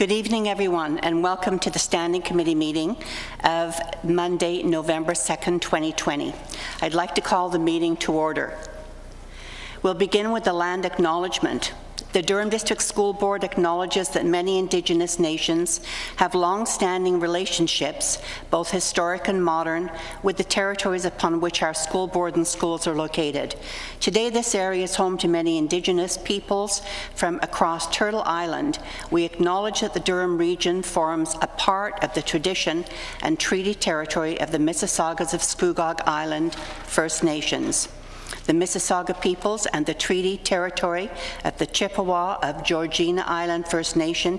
Good evening, everyone, and welcome to the Standing Committee meeting of Monday, November 2nd, 2020. I'd like to call the meeting to order. We'll begin with the Land Acknowledgement. The Durham District School Board acknowledges that many Indigenous nations have long-standing relationships, both historic and modern, with the territories upon which our school board and schools are located. Today, this area is home to many Indigenous peoples from across Turtle Island. We acknowledge that the Durham region forms a part of the tradition and treaty territory of the Mississaugas of Scugog Island First Nations, the Mississauga peoples, and the treaty territory of the Chippewa of Georgina Island First Nation.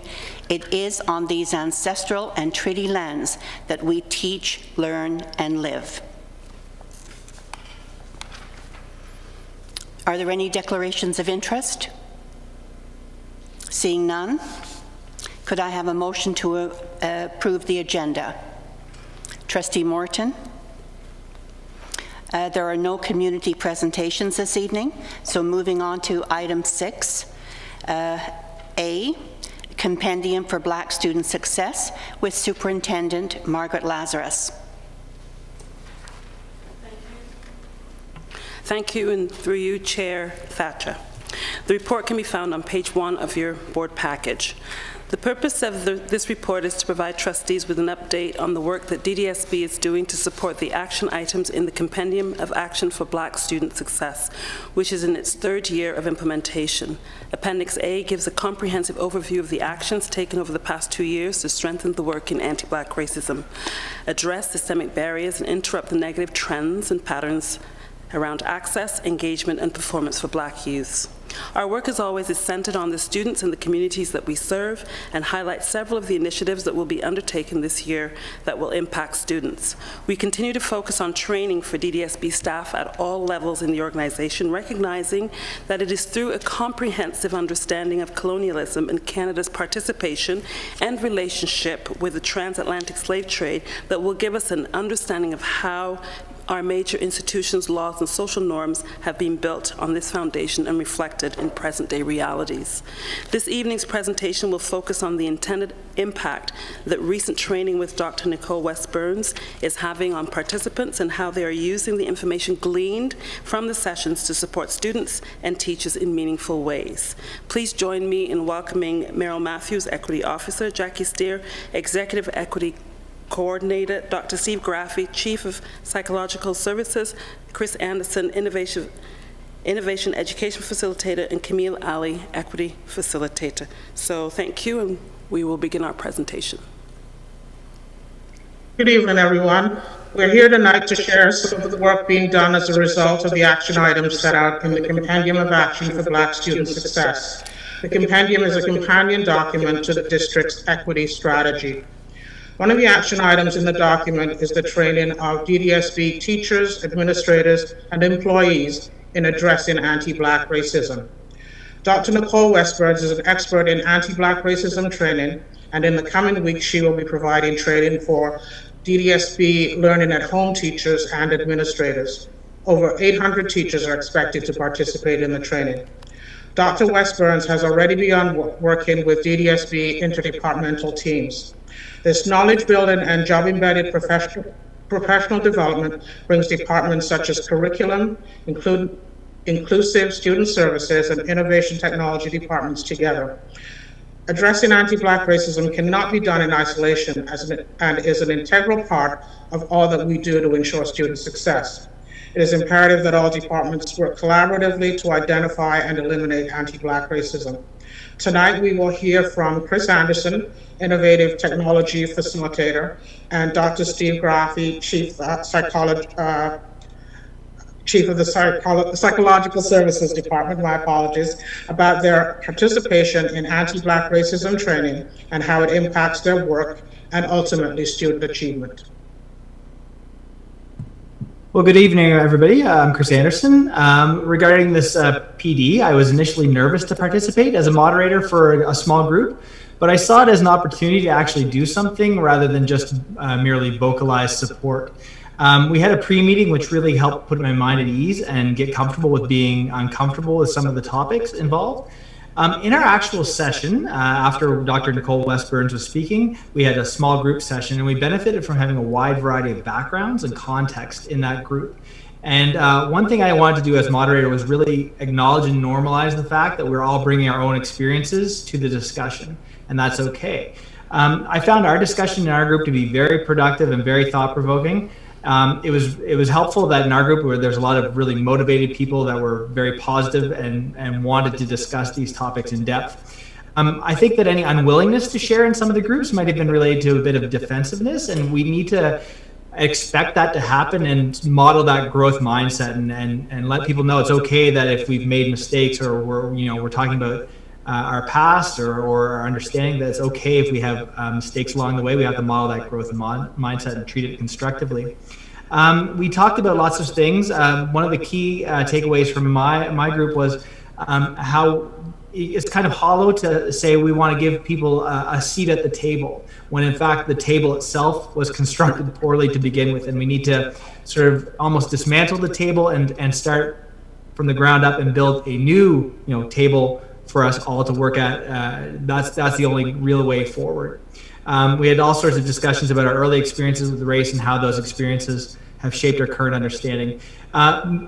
It is on these ancestral and treaty lands that we teach, learn, and live. Are there any declarations of interest? Seeing none, could I have a motion to approve the agenda? Trustee Morton? There are no community presentations this evening, so moving on to item 6. A, Compendium for Black Student Success with Superintendent Margaret Lazarus. Thank you, and through you, Chair Thatcher. The report can be found on page 1 of your board package. The purpose of this report is to provide trustees with an update on the work that DDSB is doing to support the action items in the Compendium of Action for Black Student Success, which is in its 3rd year of implementation. Appendix A gives a comprehensive overview of the actions taken over the past 2 years to strengthen the work in anti-Black racism, address systemic barriers, and interrupt the negative trends and patterns around access, engagement, and performance for Black youths. Our work, as always, is centered on the students and the communities that we serve and highlights several of the initiatives that will be undertaken this year that will impact students. We continue to focus on training for DDSB staff at all levels in the organization, recognizing that it is through a comprehensive understanding of colonialism and Canada's participation and relationship with the transatlantic slave trade that will give us an understanding of how our major institutions, laws, and social norms have been built on this foundation and reflected in present-day realities. This evening's presentation will focus on the intended impact that recent training with Dr. Nicole West-Burns is having on participants and how they are using the information gleaned from the sessions to support students and teachers in meaningful ways. Please join me in welcoming Meryl Matthews, Equity Officer, Jackie Steer, Executive Equity Coordinator, Dr. Steve Graffey, Chief of Psychological Services, Chris Anderson, Innovation Education Facilitator, and Camille Ali, Equity Facilitator. So thank you, and we will begin our presentation. Good evening, everyone. We're here tonight to share some of the work being done as a result of the action items set out in the Compendium of Action for Black Student Success. The Compendium is a companion document to the district's equity strategy. One of the action items in the document is the training of DDSB teachers, administrators, and employees in addressing anti-Black racism. Dr. Nicole West-Burns is an expert in anti-Black racism training, and in the coming weeks, she will be providing training for DDSB learning at home teachers and administrators. Over 800 teachers are expected to participate in the training. Dr. West-Burns has already begun working with DDSB interdepartmental teams. This knowledge building and job embedded professional development brings departments such as curriculum, inclusive student services, and innovation technology departments together. Addressing anti-Black racism cannot be done in isolation and is an integral part of all that we do to ensure student success. It is imperative that all departments work collaboratively to identify and eliminate anti-Black racism. Tonight, we will hear from Chris Anderson, Innovative Technology Facilitator, and Dr. Steve Graffey, Chief of the Psychological Services Department, my apologies, about their participation in anti-Black racism training and how it impacts their work and ultimately student achievement. Well, good evening, everybody. I'm Chris Anderson. Regarding this PD, I was initially nervous to participate as a moderator for a small group, but I saw it as an opportunity to actually do something rather than just merely vocalize support. We had a pre-meeting which really helped put my mind at ease and get comfortable with being uncomfortable with some of the topics involved. In our actual session, after Dr. Nicole West-Burns was speaking, we had a small group session, and we benefited from having a wide variety of backgrounds and context in that group. And one thing I wanted to do as moderator was really acknowledge and normalize the fact that we're all bringing our own experiences to the discussion, and that's okay. I found our discussion in our group to be very productive and very thought-provoking. It was helpful that in our group where there's a lot of really motivated people that were very positive and wanted to discuss these topics in depth. I think that any unwillingness to share in some of the groups might have been related to a bit of defensiveness, and we need to expect that to happen and model that growth mindset and let people know it's okay that if we've made mistakes or we're talking about our past or our understanding, that it's okay if we have mistakes along the way. We have to model that growth mindset and treat it constructively. We talked about lots of things. One of the key takeaways from my group was how it's kind of hollow to say we want to give people a seat at the table, when in fact the table itself was constructed poorly to begin with, and we need to sort of almost dismantle the table and start from the ground up and build a new table for us all to work at. That's the only real way forward. We had all sorts of discussions about our early experiences with race and how those experiences have shaped our current understanding.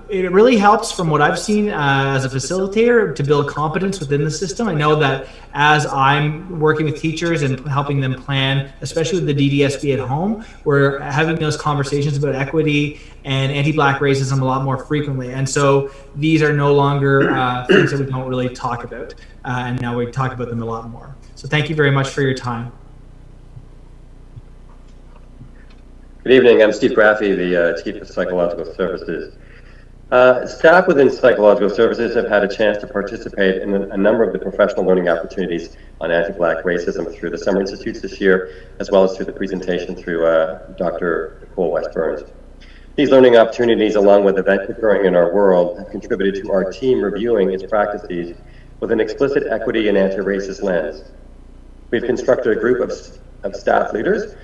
It really helps, from what I've seen as a facilitator, to build competence within the system. I know that as I'm working with teachers and helping them plan, especially with the DDSB at home, we're having those conversations about equity and anti-Black racism a lot more frequently. And so these are no longer things that we don't really talk about. And now we talk about them a lot more. So thank you very much for your time. Good evening. I'm Steve Graffey, the Chief of Psychological Services. Staff within Psychological Services have had a chance to participate in a number of the professional learning opportunities on anti-Black racism through the Summer Institutes this year, as well as through the presentation through Dr. Nicole West-Burns. These learning opportunities, along with events occurring in our world, have contributed to our team reviewing its practices with an explicit equity and anti-racist lens. We've constructed a group of staff leaders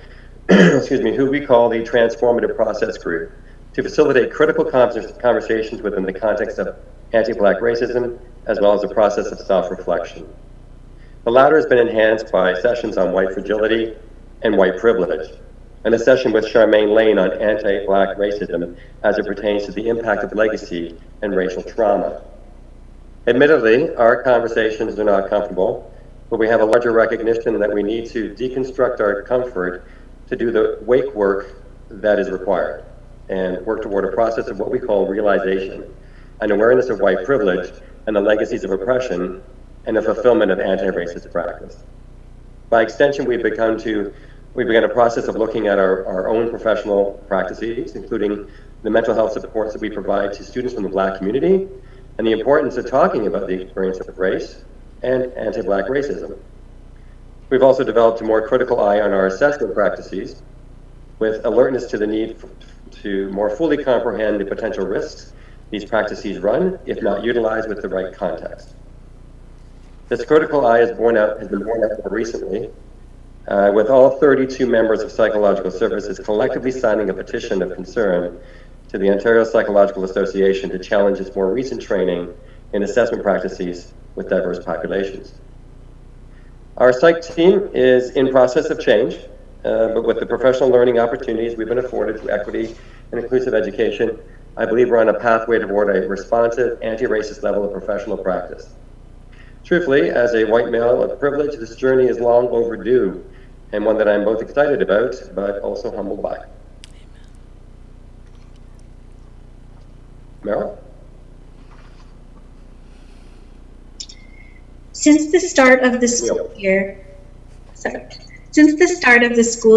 who we call the Transformative Process Group, to facilitate critical conversations within the context of anti-Black racism, as well as a process of self-reflection. The latter has been enhanced by sessions on white fragility and white privilege, and a session with Charmaine Lane on anti-Black racism as it pertains to the impact of legacy and racial trauma. Admittedly, our conversations are not comfortable, but we have a larger recognition that we need to deconstruct our comfort to do the wake work that is required and work toward a process of what we call realization, an awareness of white privilege and the legacies of oppression, and a fulfillment of anti-racist practice. By extension, we began a process of looking at our own professional practices, including the mental health supports that we provide to students from the Black community, and the importance of talking about the experience of race and anti-Black racism. We've also developed a more critical eye on our assessment practices, with alertness to the need to more fully comprehend the potential risks these practices run, if not utilized with the right context. This critical eye has been borne out more recently, with all 32 members of Psychological Services collectively signing a petition of concern to the Ontario Psychological Association to challenge its more recent training in assessment practices with diverse populations. Our psych team is in process of change, but with the professional learning opportunities we've been afforded through equity and inclusive education, I believe we're on a pathway toward a responsive, anti-racist level of professional practice. Truthfully, as a white male of privilege, this journey is long overdue, and one that I'm both excited about, but also humbled by. Meryl? Since the start of the school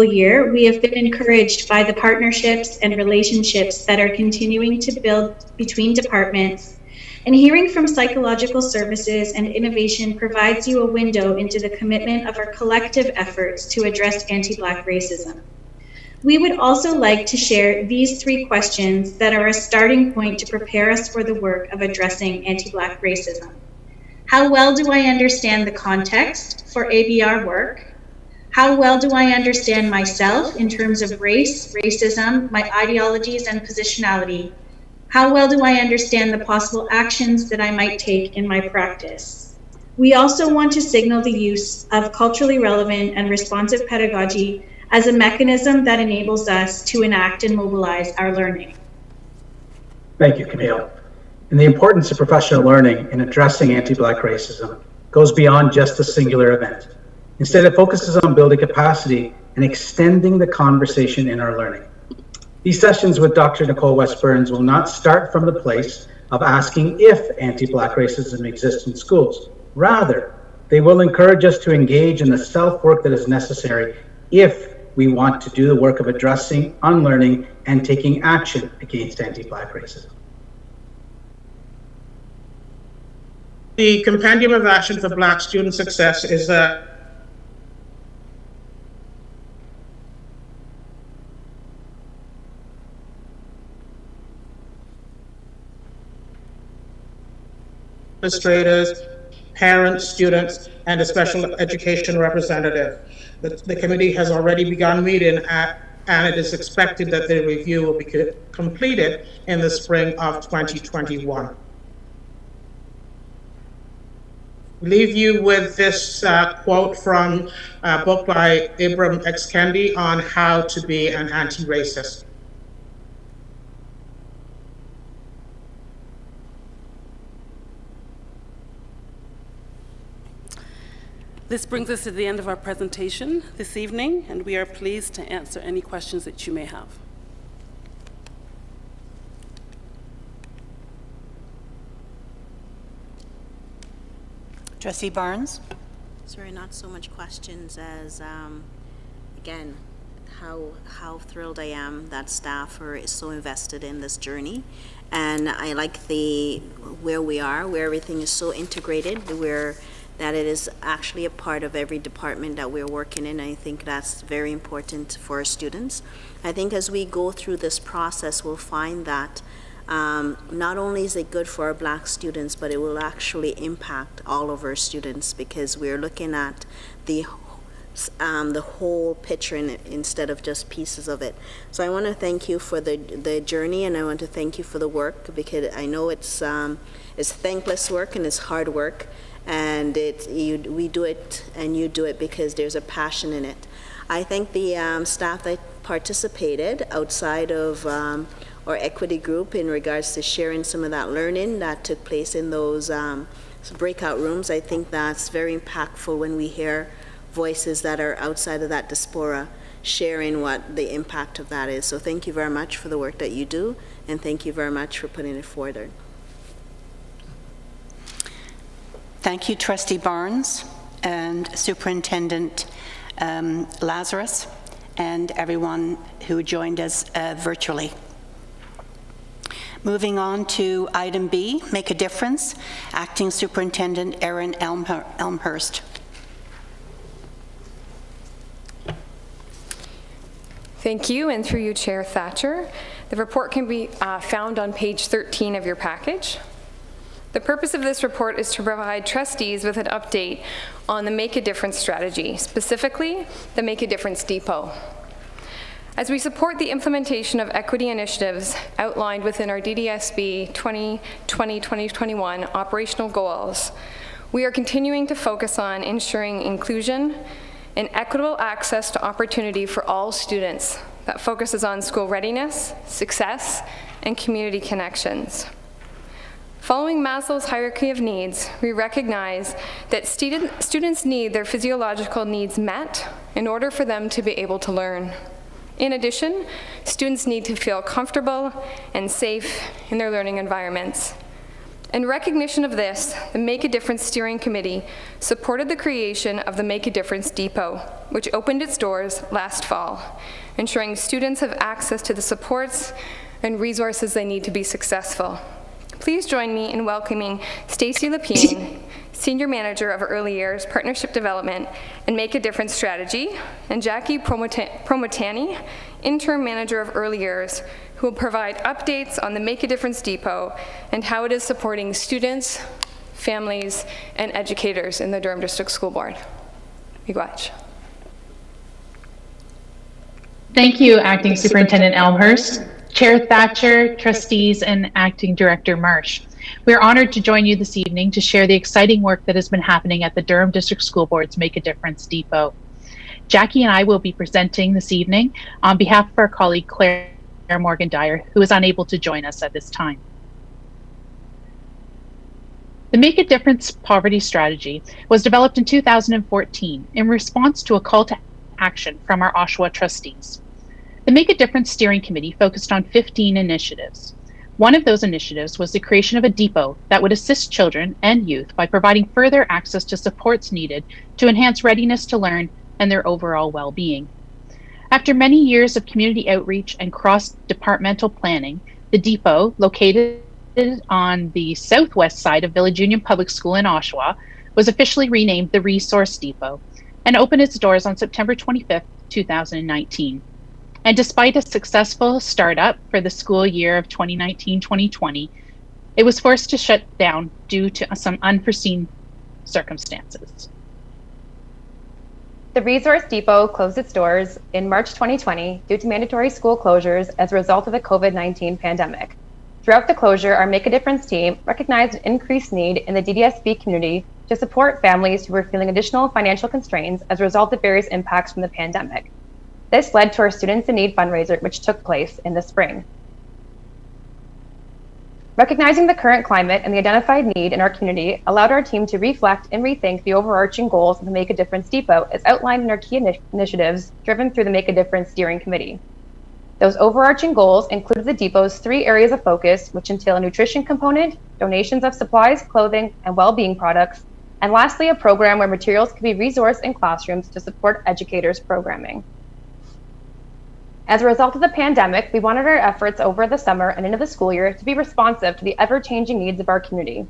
year, we have been encouraged by the partnerships and relationships that are continuing to build between departments, and hearing from Psychological Services and Innovation provides you a window into the commitment of our collective efforts to address anti-Black racism. We would also like to share these 3 questions that are a starting point to prepare us for the work of addressing anti-Black racism. How well do I understand the context for ABR work? How well do I understand myself in terms of race, racism, my ideologies and positionality? How well do I understand the possible actions that I might take in my practice? We also want to signal the use of culturally relevant and responsive pedagogy as a mechanism that enables us to enact and mobilize our learning. Thank you, Camille. And the importance of professional learning in addressing anti-Black racism goes beyond just a singular event. Instead, it focuses on building capacity and extending the conversation in our learning. These sessions with Dr. Nicole West Burns will not start from the place of asking if anti-Black racism exists in schools. Rather, they will encourage us to engage in the self-work that is necessary if we want to do the work of addressing, unlearning, and taking action against anti-Black racism. The Compendium of Action for Black Student Success is a administrators, parents, students, and a special education representative. The committee has already begun meeting and it is expected that the review will be completed in the spring of 2021. Leave you with this quote from a book by Ibram X. Kendi on how to be an anti-racist. This brings us to the end of our presentation this evening, and we are pleased to answer any questions that you may have. Trustee Barnes? Sorry, not so much questions as, again, how thrilled I am that staff are so invested in this journey. And I like where we are, where everything is so integrated, that it is actually a part of every department that we're working in. I think that's very important for our students. I think as we go through this process, we'll find that not only is it good for our Black students, but it will actually impact all of our students, because we're looking at the whole picture instead of just pieces of it. So I want to thank you for the journey, and I want to thank you for the work, because I know it's thankless work and it's hard work, and we do it and you do it because there's a passion in it. I thank the staff that participated outside of our equity group in regards to sharing some of that learning that took place in those breakout rooms. I think that's very impactful when we hear voices that are outside of that diaspora sharing what the impact of that is. So thank you very much for the work that you do, and thank you very much for putting it forward. Thank you, Trustee Barnes and Superintendent Lazarus, and everyone who joined us virtually. Moving on to item B, Make a Difference, Acting Superintendent Erin Elmhurst. Thank you, and through you, Chair Thatcher. The report can be found on page 13 of your package. The purpose of this report is to provide trustees with an update on the Make a Difference strategy, specifically the Make a Difference Depot. As we support the implementation of equity initiatives outlined within our DDSB 2020-2021 operational goals, we are continuing to focus on ensuring inclusion and equitable access to opportunity for all students that focuses on school readiness, success, and community connections. Following Maslow's hierarchy of needs, we recognize that students need their physiological needs met in order for them to be able to learn. In addition, students need to feel comfortable and safe in their learning environments. In recognition of this, the Make a Difference Steering Committee supported the creation of the Make a Difference Depot, which opened its doors last fall, ensuring students have access to the supports and resources they need to be successful. Please join me in welcoming Stacey Lapine, Senior Manager of Early Years Partnership Development and Make a Difference Strategy, and Jackie Promotani, Interim Manager of Early Years, who will provide updates on the Make a Difference Depot and how it is supporting students, families, and educators in the Durham District School Board. Miigwech. Thank you, Acting Superintendent Elmhurst. Chair Thatcher, trustees, and Acting Director Marsh. We are honored to join you this evening to share the exciting work that has been happening at the Durham District School Board's Make a Difference Depot. Jackie and I will be presenting this evening on behalf of our colleague Claire Morgan-Dyer, who is unable to join us at this time. The Make a Difference Poverty Strategy was developed in 2014 in response to a call to action from our Oshawa trustees. The Make a Difference Steering Committee focused on 15 initiatives. One of those initiatives was the creation of a depot that would assist children and youth by providing further access to supports needed to enhance readiness to learn and their overall well-being. After many years of community outreach and cross-departmental planning, the depot, located on the southwest side of Village Union Public School in Oshawa, was officially renamed the Resource Depot and opened its doors on September 25th, 2019. And despite a successful startup for the school year of 2019-2020, it was forced to shut down due to some unforeseen circumstances. The Resource Depot closed its doors in March 2020 due to mandatory school closures as a result of the COVID-19 pandemic. Throughout the closure, our Make a Difference team recognized an increased need in the DDSB community to support families who were feeling additional financial constraints as a result of various impacts from the pandemic. This led to our Students in Need fundraiser, which took place in the spring. Recognizing the current climate and the identified need in our community allowed our team to reflect and rethink the overarching goals of the Make a Difference Depot as outlined in our key initiatives driven through the Make a Difference Steering Committee. Those overarching goals included the depot's 3 areas of focus, which entail a nutrition component, donations of supplies, clothing, and well-being products, and lastly, a program where materials can be resourced in classrooms to support educators' programming. As a result of the pandemic, we wanted our efforts over the summer and into the school year to be responsive to the ever-changing needs of our community.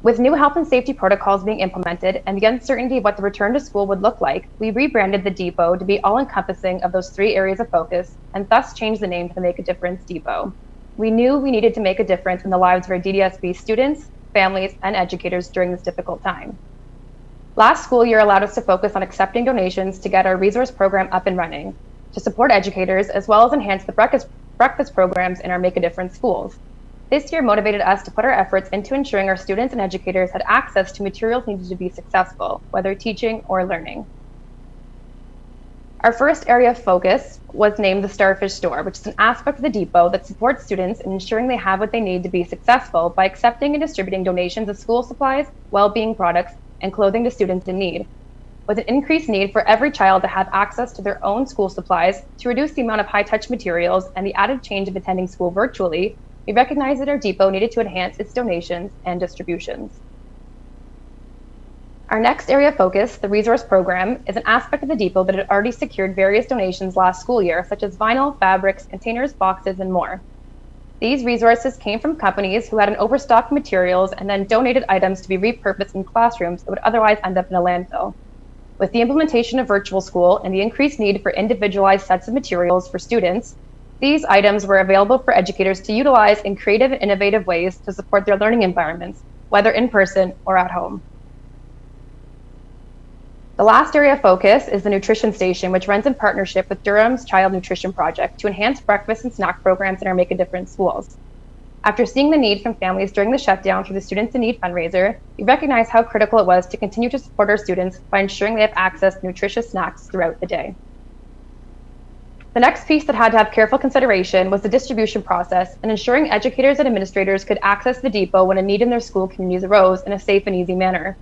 With new health and safety protocols being implemented and the uncertainty of what the return to school would look like, we rebranded the depot to be all-encompassing of those 3 areas of focus and thus changed the name to the Make a Difference Depot. We knew we needed to make a difference in the lives of our DDSB students, families, and educators during this difficult time. Last school year allowed us to focus on accepting donations to get our resource program up and running, to support educators, as well as enhance the breakfast programs in our Make a Difference schools. This year motivated us to put our efforts into ensuring our students and educators had access to materials needed to be successful, whether teaching or learning. Our first area of focus was named the Starfish Store, which is an aspect of the depot that supports students in ensuring they have what they need to be successful by accepting and distributing donations of school supplies, well-being products, and clothing to students in need. With an increased need for every child to have access to their own school supplies, to reduce the amount of high-touch materials and the added change of attending school virtually, we recognized that our depot needed to enhance its donations and distributions. Our next area of focus, the resource program, is an aspect of the depot that had already secured various donations last school year, such as vinyl, fabrics, containers, boxes, and more. These resources came from companies who had an overstock of materials and then donated items to be repurposed in classrooms that would otherwise end up in a landfill. With the implementation of virtual school and the increased need for individualized sets of materials for students, these items were available for educators to utilize in creative and innovative ways to support their learning environments, whether in person or at home. The last area of focus is the nutrition station, which runs in partnership with Durham's Child Nutrition Project to enhance breakfast and snack programs in our Make a Difference schools. After seeing the need from families during the shutdown through the Students in Need fundraiser, we recognized how critical it was to continue to support our students by ensuring they have access to nutritious snacks throughout the day. The next piece that had to have careful consideration was the distribution process and ensuring educators and administrators could access the depot when a need in their school communities arose in a safe and easy manner.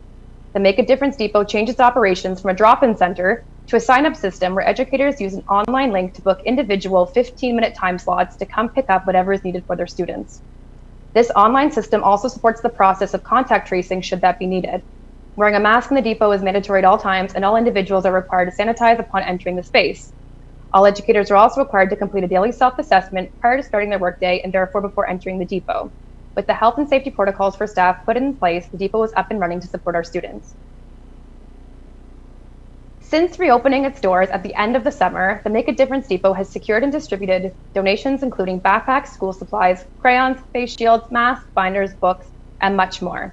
The Make a Difference Depot changed its operations from a drop-in center to a sign-up system where educators use an online link to book individual 15-minute time slots to come pick up whatever is needed for their students. This online system also supports the process of contact tracing should that be needed. Wearing a mask in the depot is mandatory at all times, and all individuals are required to sanitize upon entering the space. All educators are also required to complete a daily self-assessment prior to starting their workday and therefore before entering the depot. With the health and safety protocols for staff put in place, the depot was up and running to support our students. Since reopening its doors at the end of the summer, the Make a Difference Depot has secured and distributed donations including backpacks, school supplies, crayons, face shields, masks, binders, books, and much more.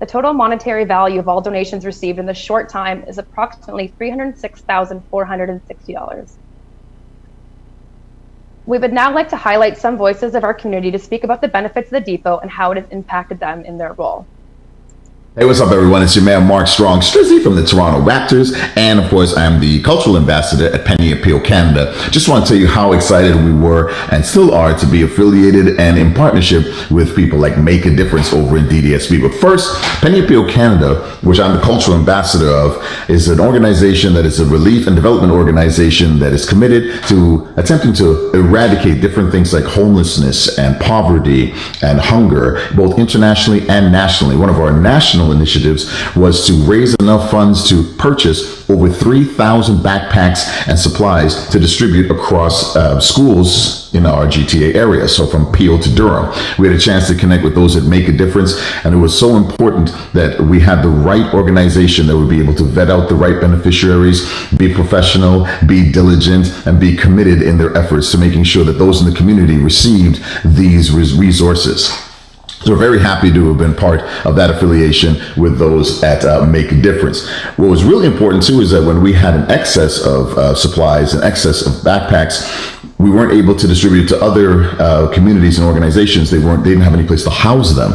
The total monetary value of all donations received in this short time is approximately $306,460. We would now like to highlight some voices of our community to speak about the benefits of the depot and how it has impacted them in their role. Hey, what's up, everyone? It's your man, Mark Strong Strizzy from the Toronto Raptors. And of course, I'm the cultural ambassador at Penny Appeal Canada. Just want to tell you how excited we were and still are to be affiliated and in partnership with people like Make a Difference over in DDSB. But first, Penny Appeal Canada, which I'm the cultural ambassador of, is an organization that is a relief and development organization that is committed to attempting to eradicate different things like homelessness and poverty and hunger, both internationally and nationally. One of our national initiatives was to raise enough funds to purchase over 3,000 backpacks and supplies to distribute across schools in our GTA area, so from Peel to Durham. We had a chance to connect with those that make a difference, and it was so important that we had the right organization that would be able to vet out the right beneficiaries, be professional, be diligent, and be committed in their efforts to making sure that those in the community received these resources. So we're very happy to have been part of that affiliation with those at Make a Difference. What was really important too is that when we had an excess of supplies, an excess of backpacks, we weren't able to distribute to other communities and organizations. They didn't have any place to house them.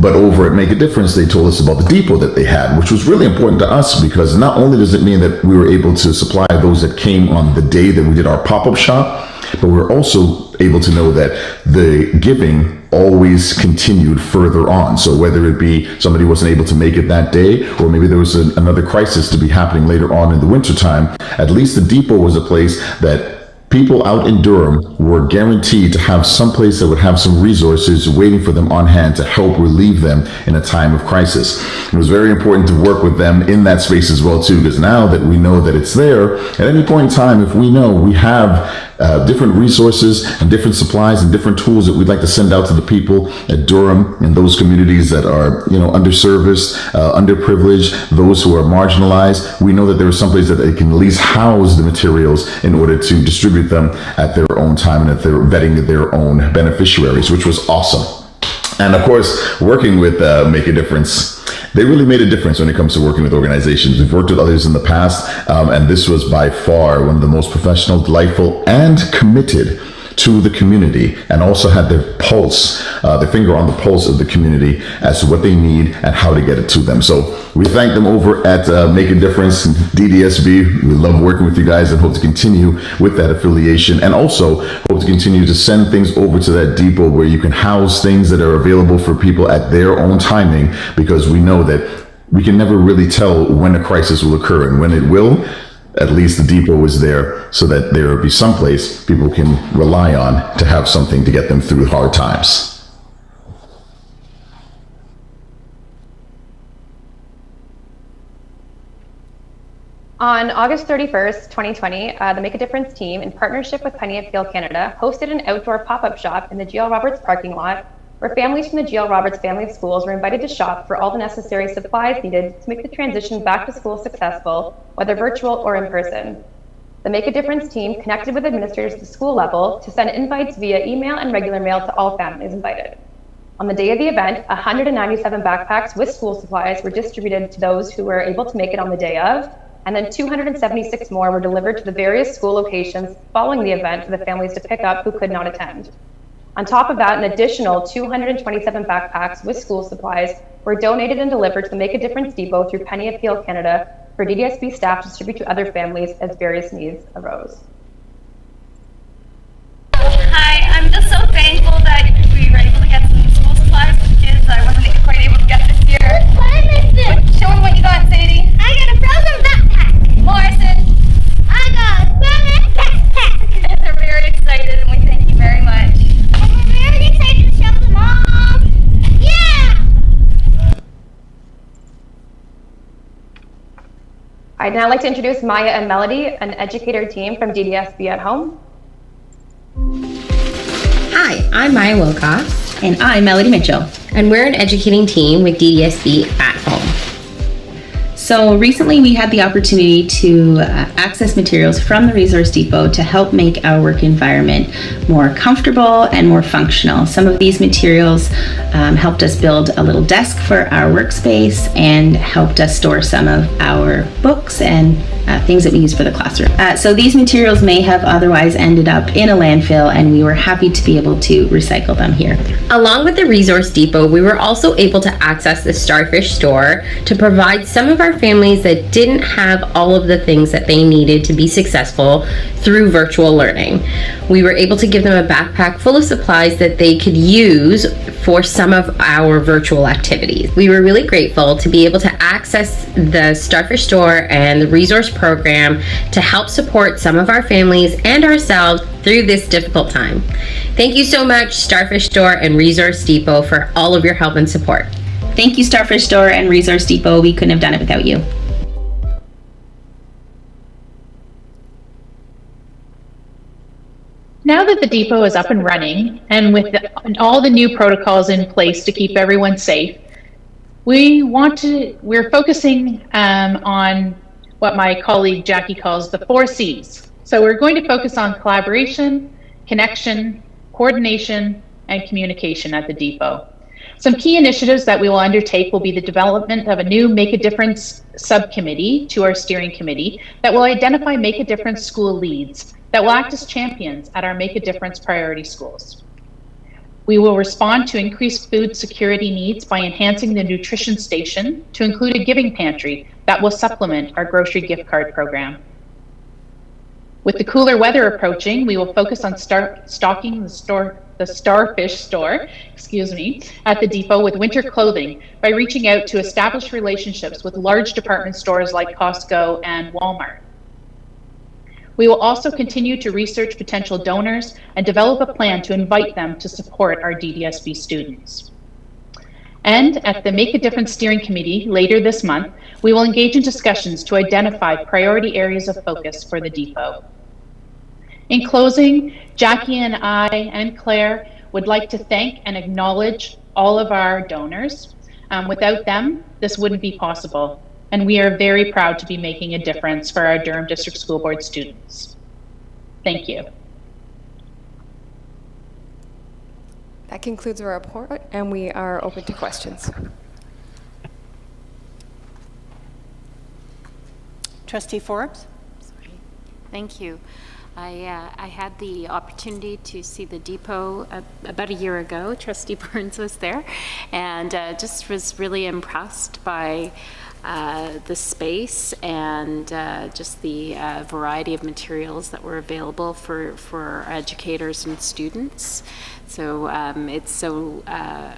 But over at Make a Difference, they told us about the depot that they had, which was really important to us because not only does it mean that we were able to supply those that came on the day that we did our pop-up shop, but we're also able to know that the giving always continued further on. So whether it be somebody wasn't able to make it that day, or maybe there was another crisis to be happening later on in the wintertime, at least the depot was a place that people out in Durham were guaranteed to have some place that would have some resources waiting for them on hand to help relieve them in a time of crisis. It was very important to work with them in that space as well too, because now that we know that it's there, at any point in time, if we know we have different resources and different supplies and different tools that we'd like to send out to the people at Durham and those communities that are, underserviced, underprivileged, those who are marginalized, we know that there is someplace that they can at least house the materials in order to distribute them at their own time and at their vetting their own beneficiaries, which was awesome. And of course, working with Make a Difference, they really made a difference when it comes to working with organizations. We've worked with others in the past, and this was by far one of the most professional, delightful, and committed to the community, and also had their pulse, their finger on the pulse of the community as to what they need and how to get it to them. So we thank them over at Make a Difference, DDSB. We love working with you guys and hope to continue with that affiliation, and also hope to continue to send things over to that depot where you can house things that are available for people at their own timing, because we know that we can never really tell when a crisis will occur, and when it will, at least the depot is there so that there will be someplace people can rely on to have something to get them through hard times. On August 31st, 2020, the Make a Difference team, in partnership with Penny Appeal Canada, hosted an outdoor pop-up shop in the GL Roberts parking lot, where families from the GL Roberts family of schools were invited to shop for all the necessary supplies needed to make the transition back to school successful, whether virtual or in person. The Make a Difference team connected with administrators at the school level to send invites via email and regular mail to all families invited. On the day of the event, 197 backpacks with school supplies were distributed to those who were able to make it on the day of, and then 276 more were delivered to the various school locations following the event for the families to pick up who could not attend. On top of that, an additional 227 backpacks with school supplies were donated and delivered to the Make a Difference depot through Penny Appeal Canada for DDSB staff to distribute to other families as various needs arose. Hi, I'm just so thankful that we were able to get some school supplies for the kids that I wasn't quite able to get this year. Show them what you got, Sadie. I got a frozen backpack. Morrison. I got a frozen backpack. They're very excited, and we thank you very much. I'd now like to introduce Maya and Melody, an educator team from DDSB at Home. Hi, I'm Maya Wilcox. And I'm Melody Mitchell. And we're an educating team with DDSB at Home. So recently we had the opportunity to access materials from the Resource Depot to help make our work environment more comfortable and more functional. Some of these materials helped us build a little desk for our workspace and helped us store some of our books and things that we use for the classroom. So these materials may have otherwise ended up in a landfill, and we were happy to be able to recycle them here. Along with the Resource Depot, we were also able to access the Starfish Store to provide some of our families that didn't have all of the things that they needed to be successful through virtual learning. We were able to give them a backpack full of supplies that they could use for some of our virtual activities. We were really grateful to be able to access the Starfish Store and the resource program to help support some of our families and ourselves through this difficult time. Thank you so much, Starfish Store and Resource Depot, for all of your help and support. Thank you, Starfish Store and Resource Depot. We couldn't have done it without you. Now that the depot is up and running, and with all the new protocols in place to keep everyone safe, we're focusing on what my colleague Jackie calls the 4 C's. So we're going to focus on collaboration, connection, coordination, and communication at the depot. Some key initiatives that we will undertake will be the development of a new Make a Difference subcommittee to our steering committee that will identify Make a Difference school leads that will act as champions at our Make a Difference priority schools. We will respond to increased food security needs by enhancing the nutrition station to include a giving pantry that will supplement our grocery gift card program. With the cooler weather approaching, we will focus on stocking the Starfish Store, at the depot with winter clothing by reaching out to establish relationships with large department stores like Costco and Walmart. We will also continue to research potential donors and develop a plan to invite them to support our DDSB students. And at the Make a Difference Steering Committee later this month, we will engage in discussions to identify priority areas of focus for the depot. In closing, Jackie and I and Claire would like to thank and acknowledge all of our donors. Without them, this wouldn't be possible. And we are very proud to be making a difference for our Durham District School Board students. Thank you. That concludes our report, and we are open to questions. Trustee Forbes? Sorry. Thank you. I had the opportunity to see the depot about a year ago. Trustee Burns was there, and just was really impressed by the space and just the variety of materials that were available for our educators and students. So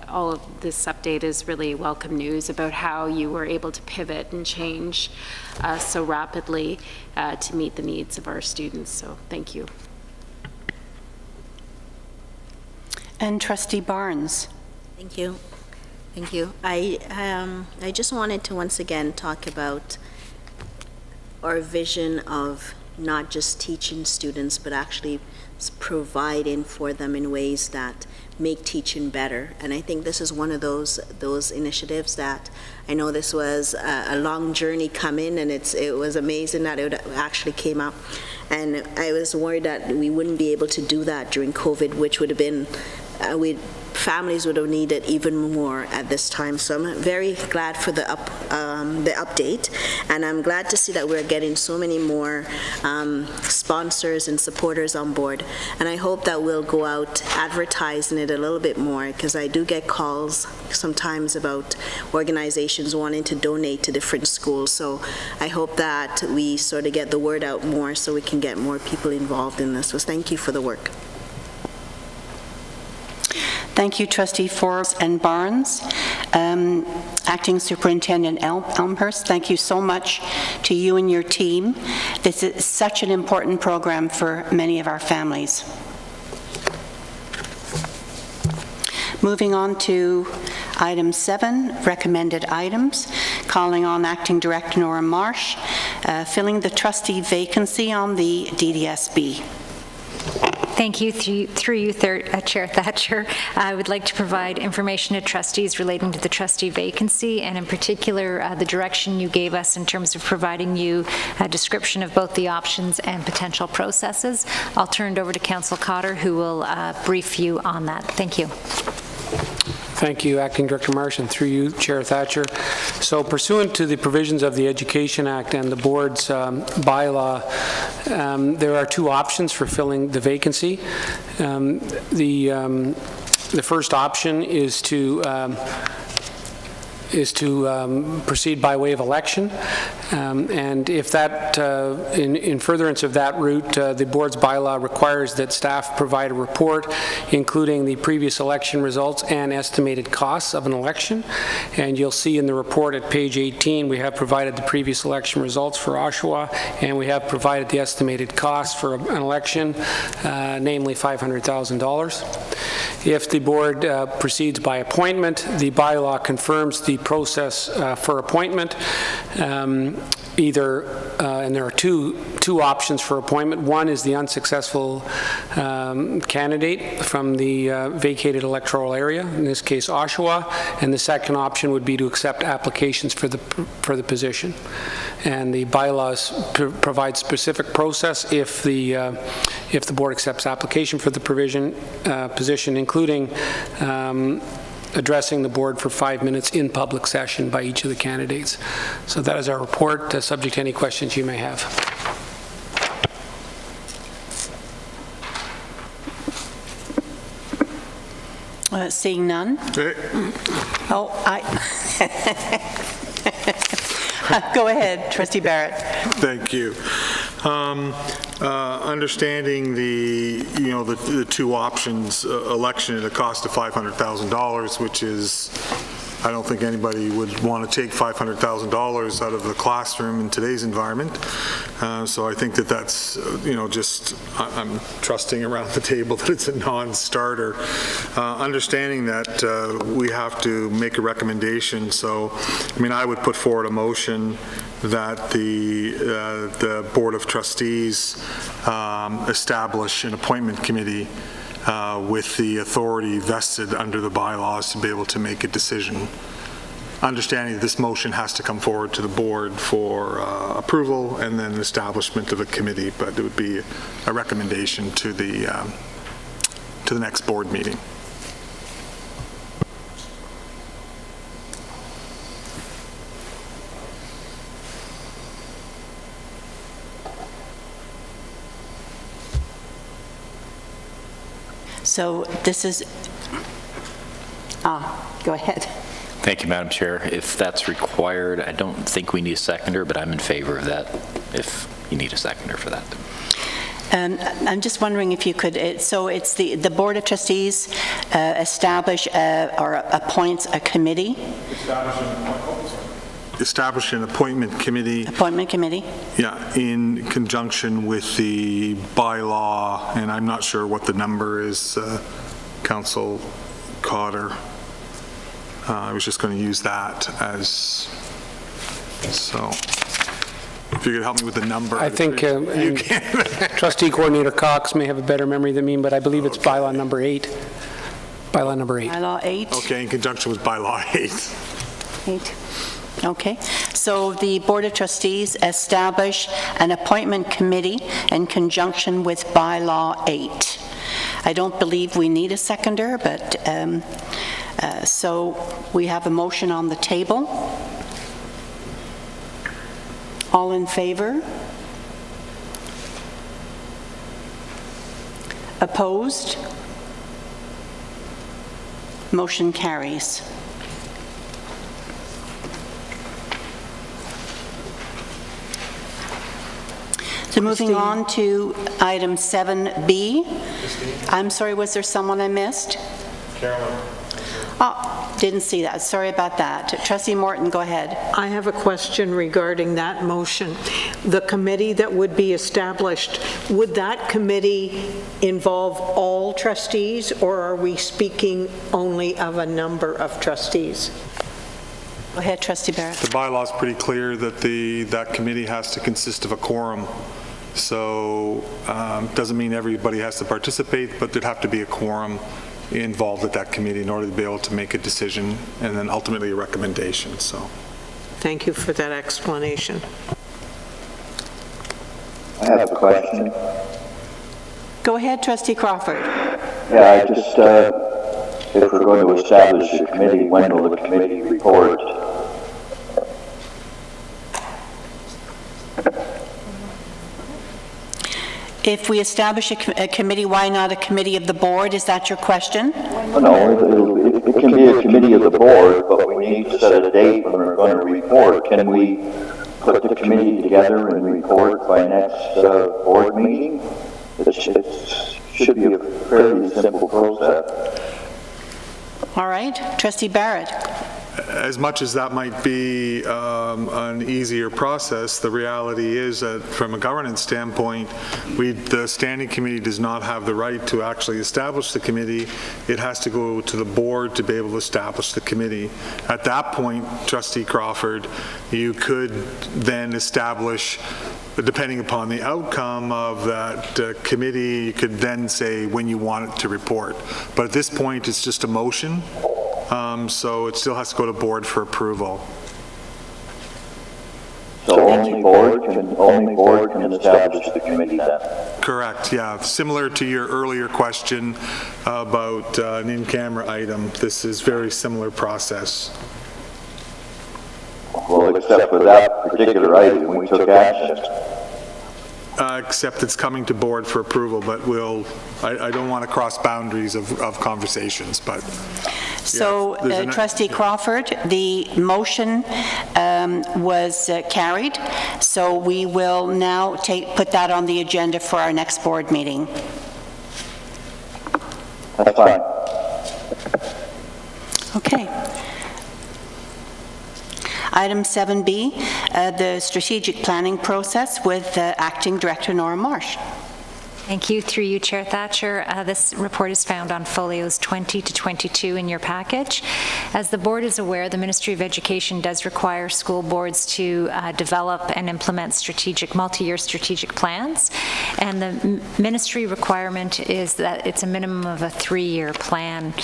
all of this update is really welcome news about how you were able to pivot and change so rapidly to meet the needs of our students. So thank you. And Trustee Barnes. Thank you. Thank you. I just wanted to once again talk about our vision of not just teaching students, but actually providing for them in ways that make teaching better. And I think this is one of those initiatives that I know this was a long journey coming, and it was amazing that it actually came up. And I was worried that we wouldn't be able to do that during COVID, which would have been families would have needed even more at this time. So I'm very glad for the update, and I'm glad to see that we're getting so many more sponsors and supporters on board. And I hope that we'll go out advertising it a little bit more, because I do get calls sometimes about organizations wanting to donate to different schools. So I hope that we sort of get the word out more so we can get more people involved in this. So thank you for the work. Thank you, Trustee Forbes and Barnes. Acting Superintendent Elmhurst, thank you so much to you and your team. This is such an important program for many of our families. Moving on to item 7, recommended items, calling on Acting Director Nora Marsh, filling the trustee vacancy on the DDSB. Thank you. Through you, Chair Thatcher. I would like to provide information to trustees relating to the trustee vacancy, and in particular, the direction you gave us in terms of providing you a description of both the options and potential processes. I'll turn it over to Councillor Cotter, who will brief you on that. Thank you. Thank you, Acting Director Marsh, and through you, Chair Thatcher. So pursuant to the provisions of the Education Act and the board's bylaw, there are two options for filling the vacancy. The first option is to proceed by way of election, and if that, in furtherance of that route, the board's bylaw requires that staff provide a report including the previous election results and estimated costs of an election. And you'll see in the report at page 18 we have provided the previous election results for Oshawa, and we have provided the estimated costs for an election, namely $500,000. If the board proceeds by appointment, the bylaw confirms the process for appointment. And there are two options for appointment. One is the unsuccessful candidate from the vacated electoral area, in this case Oshawa, and the second option would be to accept applications for the position. And the bylaws provide specific process if the board accepts application for the position, including addressing the board for 5 minutes in public session by each of the candidates. So that is our report, subject to any questions you may have. Seeing none? Oh, go ahead, Trustee Barrett. Thank you. Understanding the two options, election at a cost of $500,000, which is, I don't think anybody would want to take $500,000 out of the classroom in today's environment. So I think that's, I'm trusting around the table that it's a non-starter. Understanding that we have to make a recommendation. So, I would put forward a motion that the Board of Trustees establish an appointment committee with the authority vested under the bylaws to be able to make a decision. Understanding that this motion has to come forward to the board for approval and then establishment of a committee, but it would be a recommendation to the next board meeting. So this is, go ahead. Thank you, Madam Chair. If that's required, I don't think we need a seconder, but I'm in favor of that if you need a seconder for that. I'm just wondering if you could, so it's the Board of Trustees establish or appoints a committee? Establish an appointment committee. Appointment committee? Yeah, in conjunction with the bylaw, and I'm not sure what the number is, Council Cotter. I was just going to use that as, so. If you could help me with the number. I think Trustee Coordinator Cox may have a better memory than me, but I believe it's bylaw number 8. Bylaw number 8. Bylaw 8. Okay, in conjunction with bylaw 8. 8. Okay, so the Board of Trustees establish an appointment committee in conjunction with bylaw 8. I don't believe we need a seconder, but so we have a motion on the table. All in favor? Opposed? Motion carries. So moving on to item 7B. I'm sorry, was there someone I missed? Carolyn. Oh, didn't see that. Sorry about that. Trustee Morton, go ahead. I have a question regarding that motion. The committee that would be established, would that committee involve all trustees, or are we speaking only of a number of trustees? Go ahead, Trustee Barrett. The bylaw is pretty clear that that committee has to consist of a quorum. So doesn't mean everybody has to participate, but there'd have to be a quorum involved at that committee in order to be able to make a decision and then ultimately a recommendation. So Thank you for that explanation. I have a question. Go ahead, Trustee Crawford. Yeah, I just, if we're going to establish a committee, when will the committee report? If we establish a committee, why not a committee of the board? Is that your question? No, it can be a committee of the board, but we need to set a date when we're going to report. Can we put the committee together and report by next board meeting? It should be a fairly simple process. All right, Trustee Barrett. as much as that might be an easier process, the reality is that from a governance standpoint, the standing committee does not have the right to actually establish the committee. It has to go to the board to be able to establish the committee. At that point, Trustee Crawford, you could then establish, depending upon the outcome of that committee, you could then say when you want it to report. But at this point, it's just a motion, so it still has to go to board for approval. So only board can establish the committee then? Correct, yeah. Similar to your earlier question about an in-camera item, this is very similar process. Well, except for that particular item, we took action. Except it's coming to board for approval, but I don't want to cross boundaries of conversations, but. So, Trustee Crawford, the motion was carried, so we will now put that on the agenda for our next board meeting. That's fine. Okay. Item 7B, the strategic planning process with Acting Director Nora Marsh. Thank you. Through you, Chair Thatcher. This report is found on folios 20 to 22 in your package. As the board is aware, the Ministry of Education does require school boards to develop and implement multi-year strategic plans, and the ministry requirement is that it's a minimum of a 3-year plan.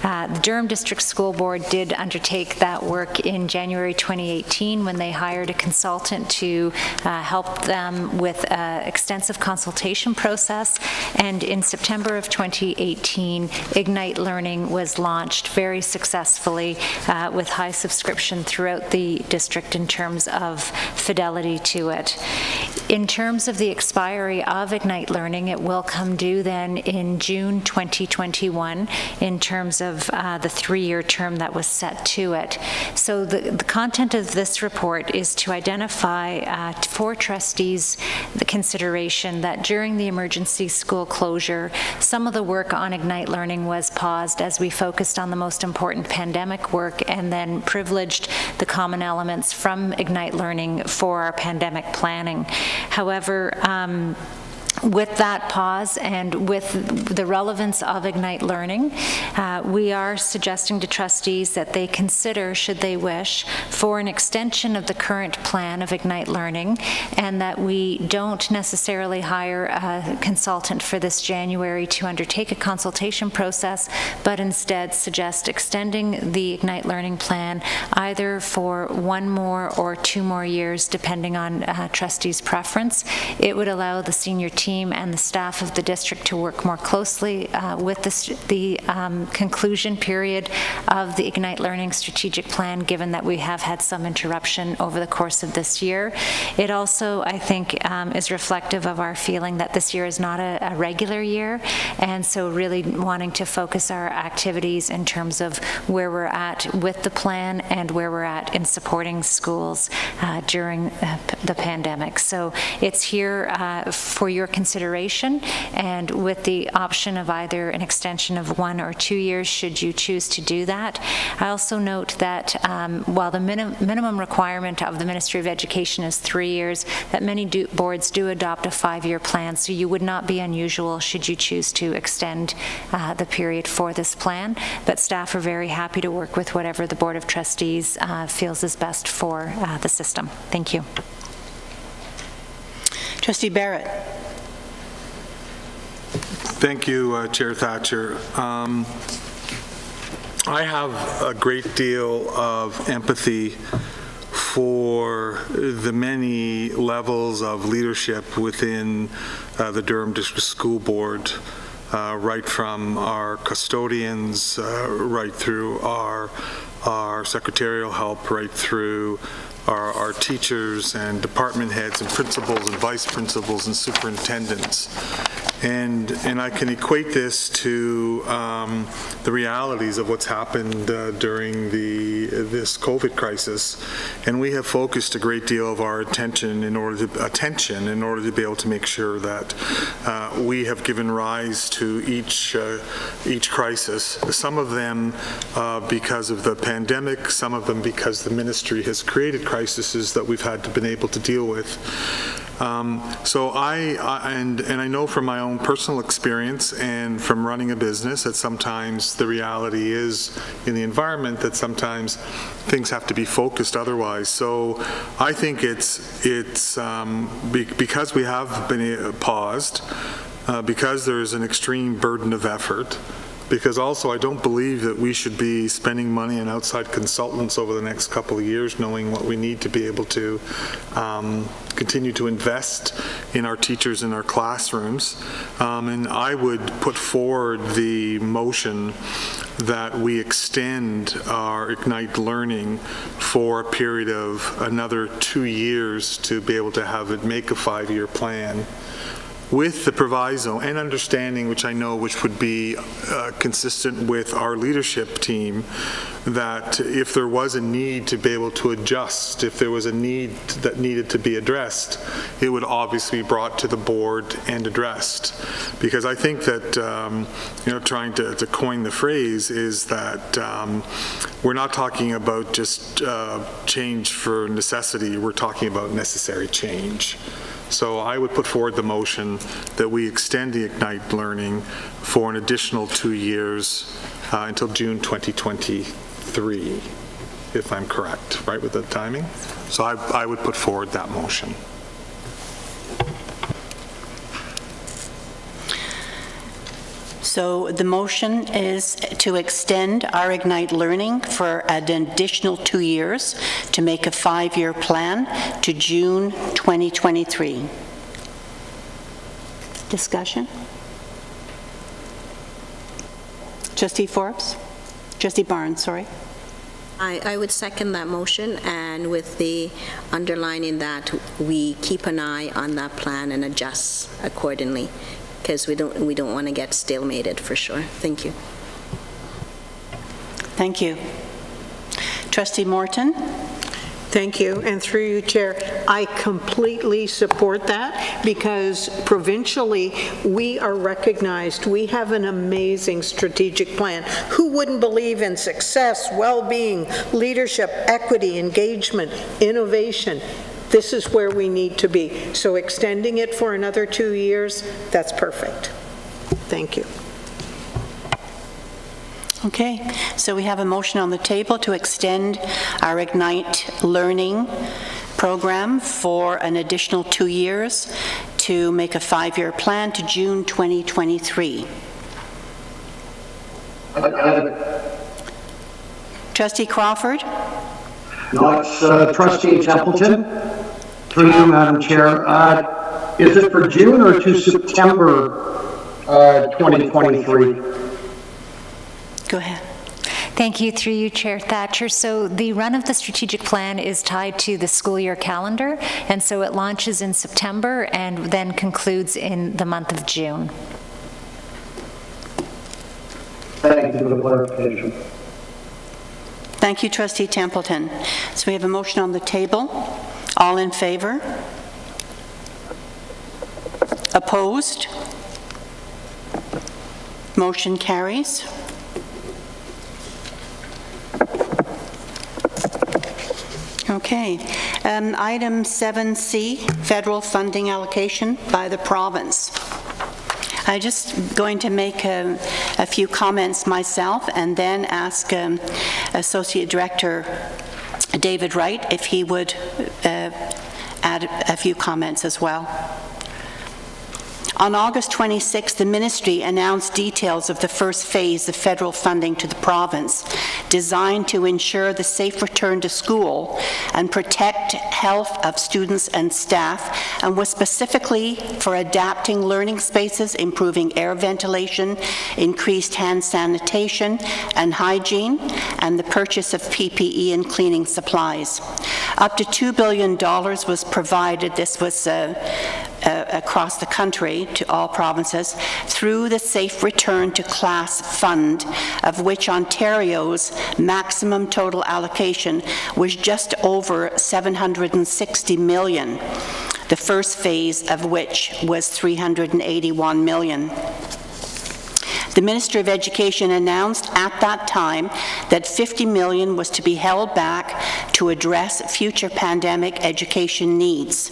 The Durham District School Board did undertake that work in January 2018 when they hired a consultant to help them with an extensive consultation process. And in September of 2018, Ignite Learning was launched very successfully with high subscription throughout the district in terms of fidelity to it. In terms of the expiry of Ignite Learning, it will come due then in June 2021 in terms of the 3-year term that was set to it. So the content of this report is to identify for trustees the consideration that during the emergency school closure, some of the work on Ignite Learning was paused as we focused on the most important pandemic work and then privileged the common elements from Ignite Learning for our pandemic planning. However, with that pause and with the relevance of Ignite Learning, we are suggesting to trustees that they consider, should they wish, for an extension of the current plan of Ignite Learning, and that we don't necessarily hire a consultant for this January to undertake a consultation process, but instead suggest extending the Ignite Learning plan either for 1 more or 2 more years, depending on trustees' preference. It would allow the senior team and the staff of the district to work more closely with the conclusion period of the Ignite Learning strategic plan, given that we have had some interruption over the course of this year. It also, I think, is reflective of our feeling that this year is not a regular year, and so really wanting to focus our activities in terms of where we're at with the plan and where we're at in supporting schools during the pandemic. So it's here for your consideration, and with the option of either an extension of 1 or 2 years should you choose to do that. I also note that while the minimum requirement of the Ministry of Education is 3 years, that many boards do adopt a 5-year plan, so you would not be unusual should you choose to extend the period for this plan, but staff are very happy to work with whatever the Board of Trustees feels is best for the system. Thank you. Trustee Barrett. Thank you, Chair Thatcher. I have a great deal of empathy for the many levels of leadership within the Durham District School Board, right from our custodians, right through our secretarial help, right through our teachers and department heads and principals and vice principals and superintendents. And I can equate this to the realities of what's happened during this COVID crisis. And we have focused a great deal of our attention in order to be able to make sure that we have given rise to each crisis. Some of them because of the pandemic, some of them because the ministry has created crises that we've had to been able to deal with. So I know from my own personal experience and from running a business that sometimes the reality is in the environment that sometimes things have to be focused otherwise. So I think it's because we have been paused, because there is an extreme burden of effort, because also I don't believe that we should be spending money on outside consultants over the next couple of years, knowing what we need to be able to continue to invest in our teachers in our classrooms. And I would put forward the motion that we extend our Ignite Learning for a period of another 2 years to be able to have it make a 5-year plan, with the proviso and understanding, which would be consistent with our leadership team, that if there was a need to be able to adjust, if there was a need that needed to be addressed, it would obviously be brought to the board and addressed. Because I think that, trying to coin the phrase is that we're not talking about just change for necessity, we're talking about necessary change. So I would put forward the motion that we extend the Ignite Learning for an additional 2 years until June 2023, if I'm correct, right, with the timing? So I would put forward that motion. So the motion is to extend our Ignite Learning for an additional 2 years to make a 5-year plan to June 2023. Discussion? Trustee Forbes? Trustee Barnes, sorry. I would second that motion, and with the underlining that we keep an eye on that plan and adjust accordingly, because we don't want to get stalemated for sure. Thank you. Thank you. Trustee Morton? Thank you, and through you, Chair, I completely support that, because provincially we are recognized. We have an amazing strategic plan. Who wouldn't believe in success, well-being, leadership, equity, engagement, innovation? This is where we need to be. So extending it for another 2 years, that's perfect. Thank you. Okay, so we have a motion on the table to extend our Ignite Learning program for an additional 2 years to make a 5-year plan to June 2023. Trustee Crawford? No, it's Trustee Templeton. Through you, Madam Chair. Is it for June or to September 2023? Go ahead. Thank you. Through you, Chair Thatcher. So the run of the strategic plan is tied to the school year calendar, and so it launches in September and then concludes in the month of June. Thank you for the clarification. Thank you, Trustee Templeton. So we have a motion on the table. All in favor? Opposed? Motion carries. Okay. Item 7C, federal funding allocation by the province. I'm just going to make a few comments myself and then ask Associate Director David Wright if he would add a few comments as well. On August 26, the Ministry announced details of the first phase of federal funding to the province, designed to ensure the safe return to school and protect health of students and staff, and was specifically for adapting learning spaces, improving air ventilation, increased hand sanitation and hygiene, and the purchase of PPE and cleaning supplies. Up to $2 billion was provided. This was across the country to all provinces through the Safe Return to Class Fund, of which Ontario's maximum total allocation was just over $760 million, the first phase of which was $381 million. The Minister of Education announced at that time that $50 million was to be held back to address future pandemic education needs.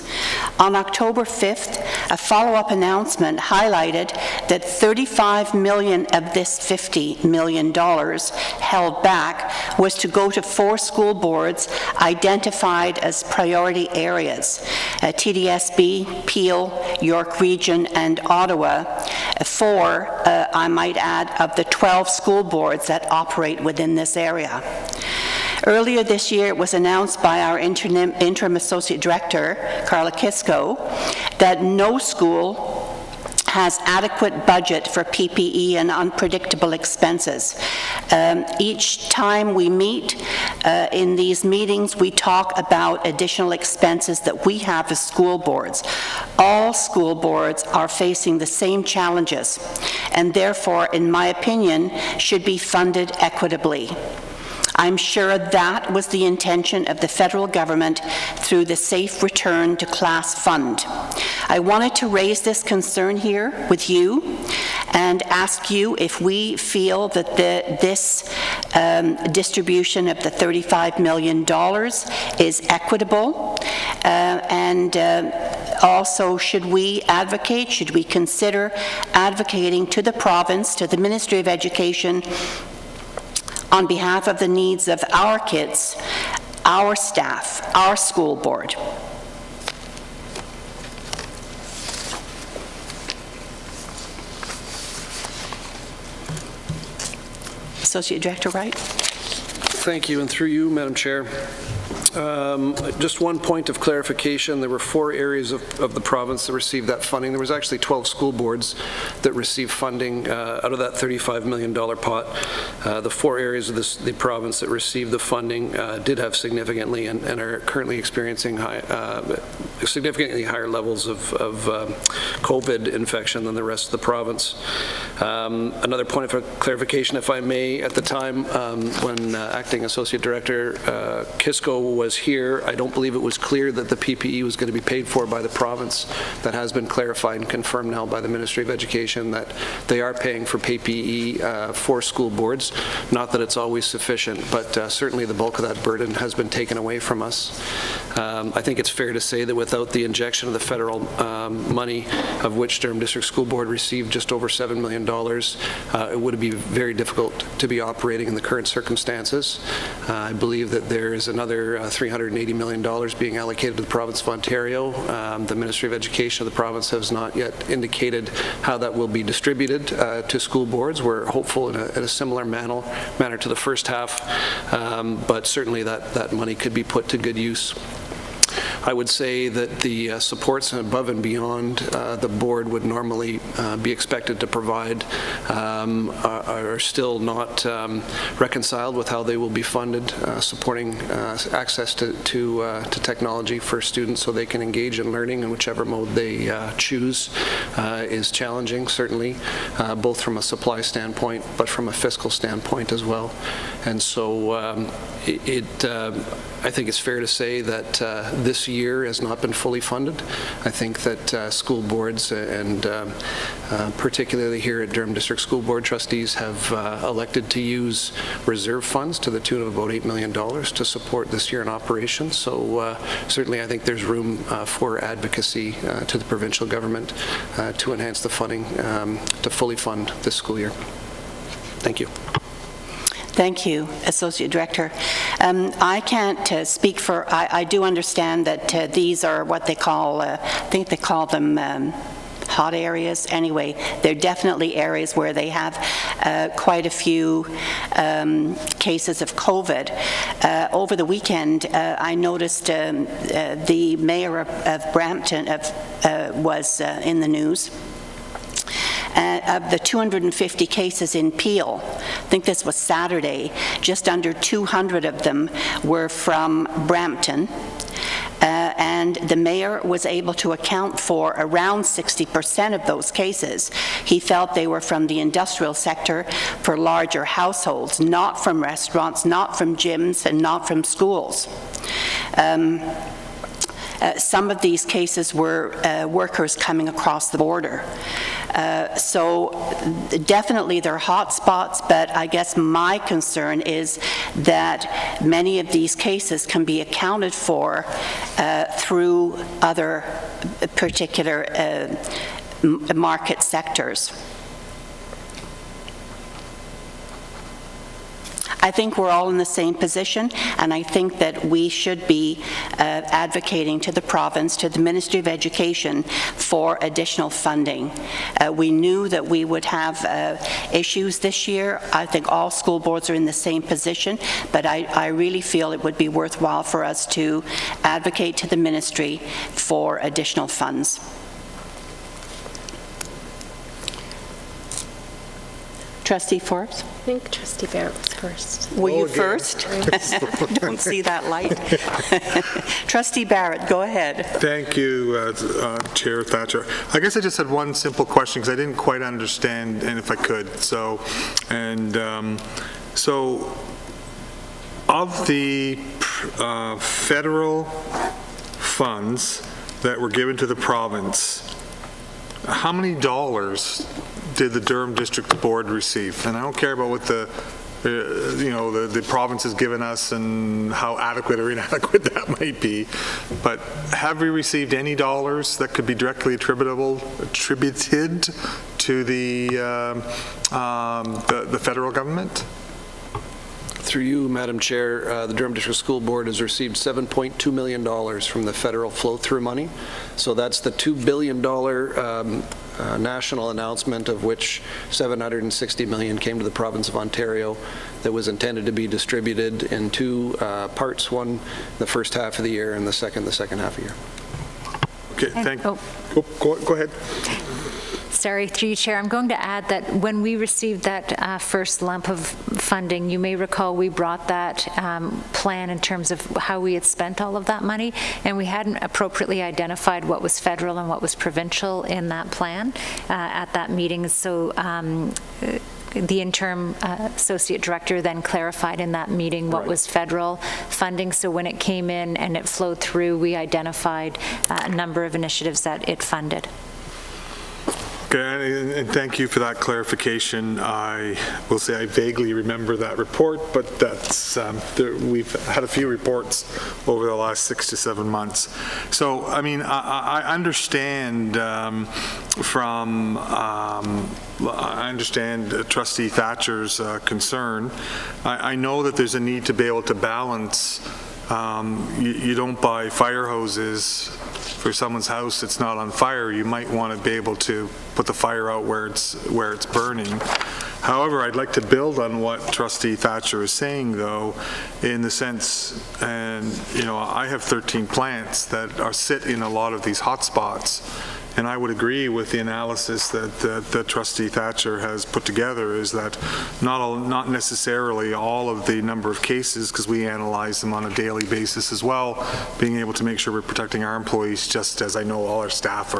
On October 5th, a follow-up announcement highlighted that $35 million of this $50 million held back was to go to 4 school boards identified as priority areas: DDSB, Peel, York Region, and Ottawa, 4, I might add, of the 12 school boards that operate within this area. Earlier this year, it was announced by our interim Associate Director, Carla Kisco, that no school has adequate budget for PPE and unpredictable expenses. Each time we meet in these meetings, we talk about additional expenses that we have as school boards. All school boards are facing the same challenges, and therefore, in my opinion, should be funded equitably. I'm sure that was the intention of the federal government through the Safe Return to Class Fund. I wanted to raise this concern here with you and ask you if we feel that this distribution of the $35 million is equitable, and also should we consider advocating to the province, to the Ministry of Education, on behalf of the needs of our kids, our staff, our school board. Associate Director Wright. Thank you, and through you, Madam Chair. Just one point of clarification. There were 4 areas of the province that received that funding. There was actually 12 school boards that received funding out of that $35 million pot. The 4 areas of the province that received the funding did have significantly and are currently experiencing significantly higher levels of COVID infection than the rest of the province. Another point of clarification, if I may, at the time when Acting Associate Director Kisco was here, I don't believe it was clear that the PPE was going to be paid for by the province. That has been clarified and confirmed now by the Ministry of Education that they are paying for PPE for school boards. Not that it's always sufficient, but certainly the bulk of that burden has been taken away from us. I think it's fair to say that without the injection of the federal money, of which Durham District School Board received just over $7 million, it would be very difficult to be operating in the current circumstances. I believe that there is another $380 million being allocated to the province of Ontario. The Ministry of Education of the province has not yet indicated how that will be distributed to school boards. We're hopeful in a similar manner to the first half, but certainly that money could be put to good use. I would say that the supports above and beyond the board would normally be expected to provide are still not reconciled with how they will be funded, supporting access to technology for students so they can engage in learning in whichever mode they choose is challenging, certainly, both from a supply standpoint, but from a fiscal standpoint as well. And so I think it's fair to say that this year has not been fully funded. I think that school boards and particularly here at Durham District School Board trustees have elected to use reserve funds to the tune of about $8 million to support this year in operations. So certainly I think there's room for advocacy to the provincial government to enhance the funding to fully fund this school year. Thank you. Thank you, Associate Director. I can't speak for, I do understand that these are what they call, I think they call them hot areas. Anyway, they're definitely areas where they have quite a few cases of COVID. Over the weekend, I noticed the mayor of Brampton was in the news. Of the 250 cases in Peel, I think this was Saturday, just under 200 of them were from Brampton. And the mayor was able to account for around 60% of those cases. He felt they were from the industrial sector for larger households, not from restaurants, not from gyms, and not from schools. Some of these cases were workers coming across the border. So definitely they're hot spots, but I guess my concern is that many of these cases can be accounted for through other particular market sectors. I think we're all in the same position, and I think that we should be advocating to the province, to the Ministry of Education, for additional funding. We knew that we would have issues this year. I think all school boards are in the same position, but I really feel it would be worthwhile for us to advocate to the Ministry for additional funds. Trustee Forbes? I think Trustee Barrett was first. Were you first? Don't see that light. Trustee Barrett, go ahead. Thank you, Chair Thatcher. I guess I just had one simple question because I didn't quite understand, and if I could. So of the federal funds that were given to the province, how many dollars did the Durham District Board receive? And I don't care about what the province has given us and how adequate or inadequate that might be, but have we received any dollars that could be directly attributed to the federal government? Through you, Madam Chair, the Durham District School Board has received $7.2 million from the federal flow-through money. So that's the $2 billion national announcement, of which $760 million came to the province of Ontario, that was intended to be distributed in two parts, one the first half of the year and the second half of the year. Okay, thank you. Go ahead. Sorry, through you, Chair. I'm going to add that when we received that first lump of funding, you may recall we brought that plan in terms of how we had spent all of that money, and we hadn't appropriately identified what was federal and what was provincial in that plan at that meeting. So the interim associate director then clarified in that meeting what was federal funding. So when it came in and it flowed through, we identified a number of initiatives that it funded. Okay, and thank you for that clarification. I will say I vaguely remember that report, but that's we've had a few reports over the last 6 to 7 months. So, I mean, I understand I understand Trustee Thatcher's concern. I know that there's a need to be able to balance. You don't buy fire hoses for someone's house that's not on fire. You might want to be able to put the fire out where it's burning. However, I'd like to build on what Trustee Thatcher is saying, though, in the sense, and I have 13 plants that sit in a lot of these hot spots. And I would agree with the analysis that Trustee Thatcher has put together, is that not necessarily all of the number of cases, because we analyze them on a daily basis as well, being able to make sure we're protecting our employees, just as I know all our staff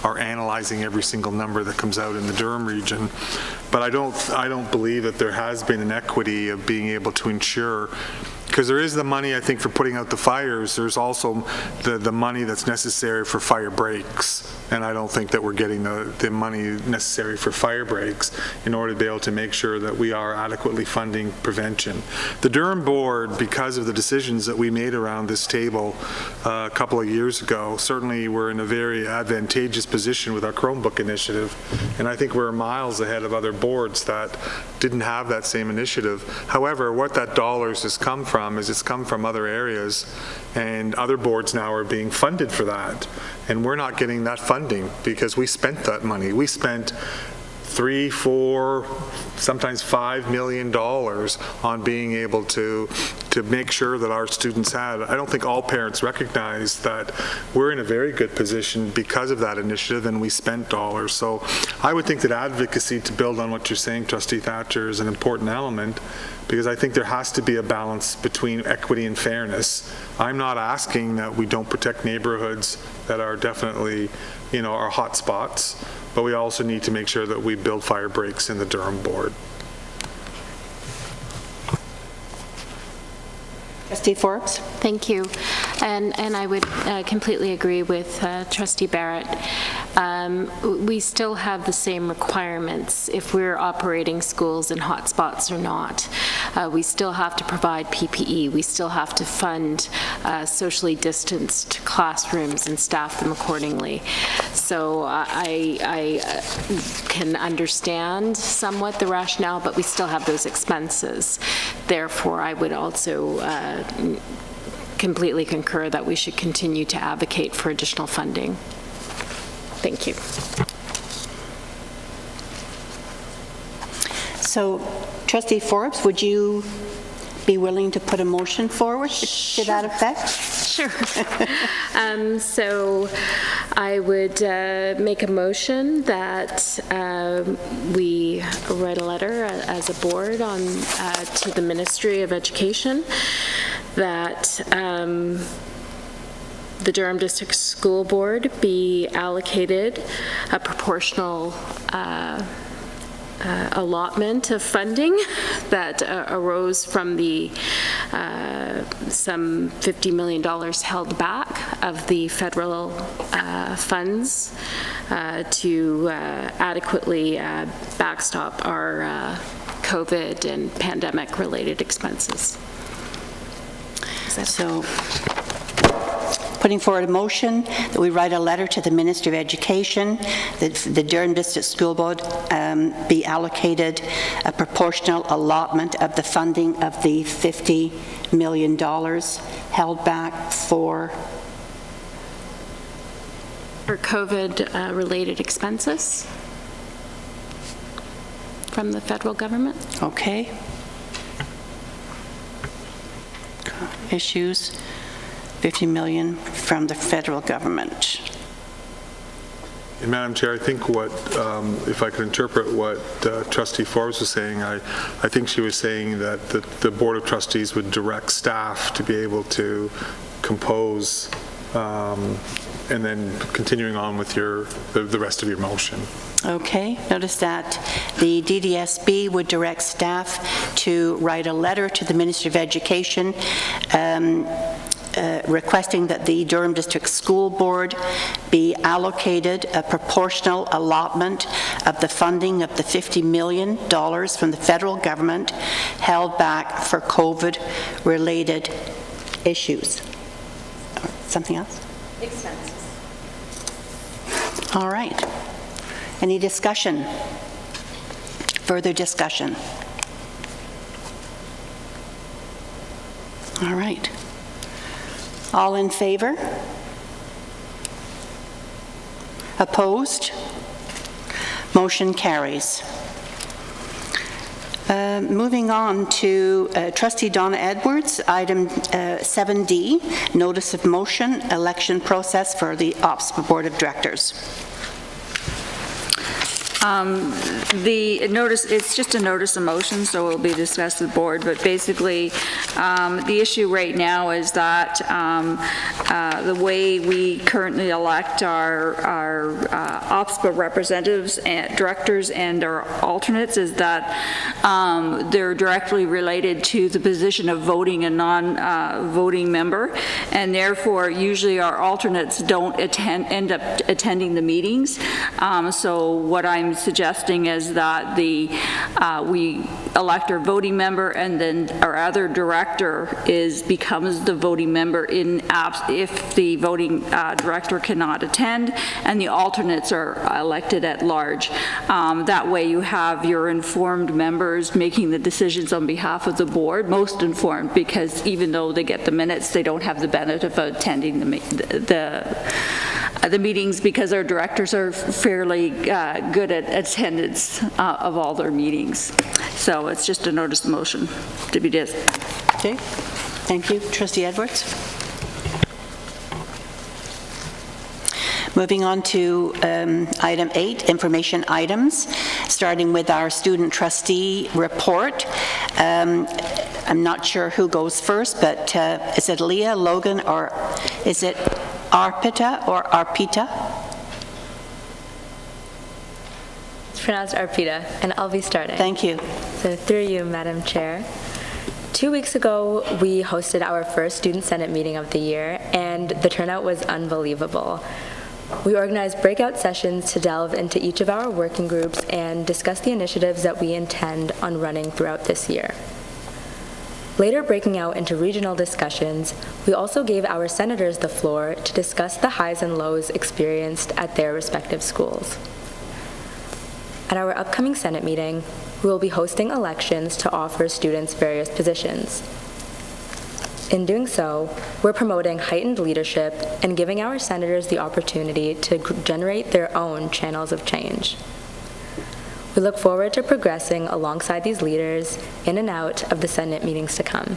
are analyzing every single number that comes out in the Durham region. But I don't believe that there has been an equity of being able to ensure, because there is the money, I think, for putting out the fires. There's also the money that's necessary for fire breaks. And I don't think that we're getting the money necessary for fire breaks in order to be able to make sure that we are adequately funding prevention. The Durham Board, because of the decisions that we made around this table a couple of years ago, certainly we're in a very advantageous position with our Chromebook initiative. And I think we're miles ahead of other boards that didn't have that same initiative. However, what that dollars has come from from is it's come from other areas, and other boards now are being funded for that. And we're not getting that funding because we spent that money. We spent $3, $4, sometimes $5 million on being able to make sure that our students had. I don't think all parents recognize that we're in a very good position because of that initiative, and we spent dollars. So I would think that advocacy, to build on what you're saying, Trustee Thatcher, is an important element, because I think there has to be a balance between equity and fairness. I'm not asking that we don't protect neighborhoods that are definitely, our hot spots, but we also need to make sure that we build fire breaks in the Durham board. Trustee Forbes? Thank you. And I would completely agree with Trustee Barrett. We still have the same requirements if we're operating schools in hotspots or not. We still have to provide PPE. We still have to fund socially distanced classrooms and staff them accordingly. So I can understand somewhat the rationale, but we still have those expenses. Therefore, I would also completely concur that we should continue to advocate for additional funding. Thank you. So, Trustee Forbes, would you be willing to put a motion forward to that effect? Sure. So I would make a motion that we write a letter as a board to the Ministry of Education that the Durham District School Board be allocated a proportional allotment of funding that arose from the some $50 million held back of the federal funds to adequately backstop our COVID and pandemic-related expenses. So, putting forward a motion that we write a letter to the Ministry of Education that the Durham District School Board be allocated a proportional allotment of the funding of the $50 million held back for COVID-related expenses from the federal government. Okay. Issues. $50 million from the federal government. And Madam Chair, I think what, if I could interpret what Trustee Forbes was saying, I think she was saying that the Board of Trustees would direct staff to be able to compose and then continuing on with the rest of your motion. Okay, notice that the DDSB would direct staff to write a letter to the Ministry of Education requesting that the Durham District School Board be allocated a proportional allotment of the funding of the $50 million from the federal government held back for COVID-related issues. Something else? Expenses. All right. Any discussion? Further discussion? All right. All in favor? Opposed? Motion carries. Moving on to Trustee Donna Edwards, item 7D, notice of motion, election process for the OPSPA Board of Directors. The notice, it's just a notice of motion, so it will be discussed with the board, but basically the issue right now is that the way we currently elect our OPSPA representatives and directors and our alternates is that they're directly related to the position of voting and non-voting member, and therefore usually our alternates don't end up attending the meetings. So what I'm I'm suggesting is that we elect our voting member, and then our other director becomes the voting member if the voting director cannot attend, and the alternates are elected at large. That way you have your informed members making the decisions on behalf of the board, most informed, because even though they get the minutes, they don't have the benefit of attending the meetings, because our directors are fairly good at attendance of all their meetings. So it's just a notice of motion to be did. Okay, thank you. Trustee Edwards? Moving on to item 8, information items, starting with our student trustee report. I'm not sure who goes first, but is it Leah, Logan, or is it Arpita or Arpita? It's pronounced Arpita, and I'll be starting. Thank you. So through you, Madam Chair. 2 weeks ago, we hosted our first Student Senate meeting of the year, and the turnout was unbelievable. We organized breakout sessions to delve into each of our working groups and discuss the initiatives that we intend on running throughout this year. Later breaking out into regional discussions, we also gave our senators the floor to discuss the highs and lows experienced at their respective schools. At our upcoming Senate meeting, we will be hosting elections to offer students various positions. In doing so, we're promoting heightened leadership and giving our senators the opportunity to generate their own channels of change. We look forward to progressing alongside these leaders in and out of the Senate meetings to come.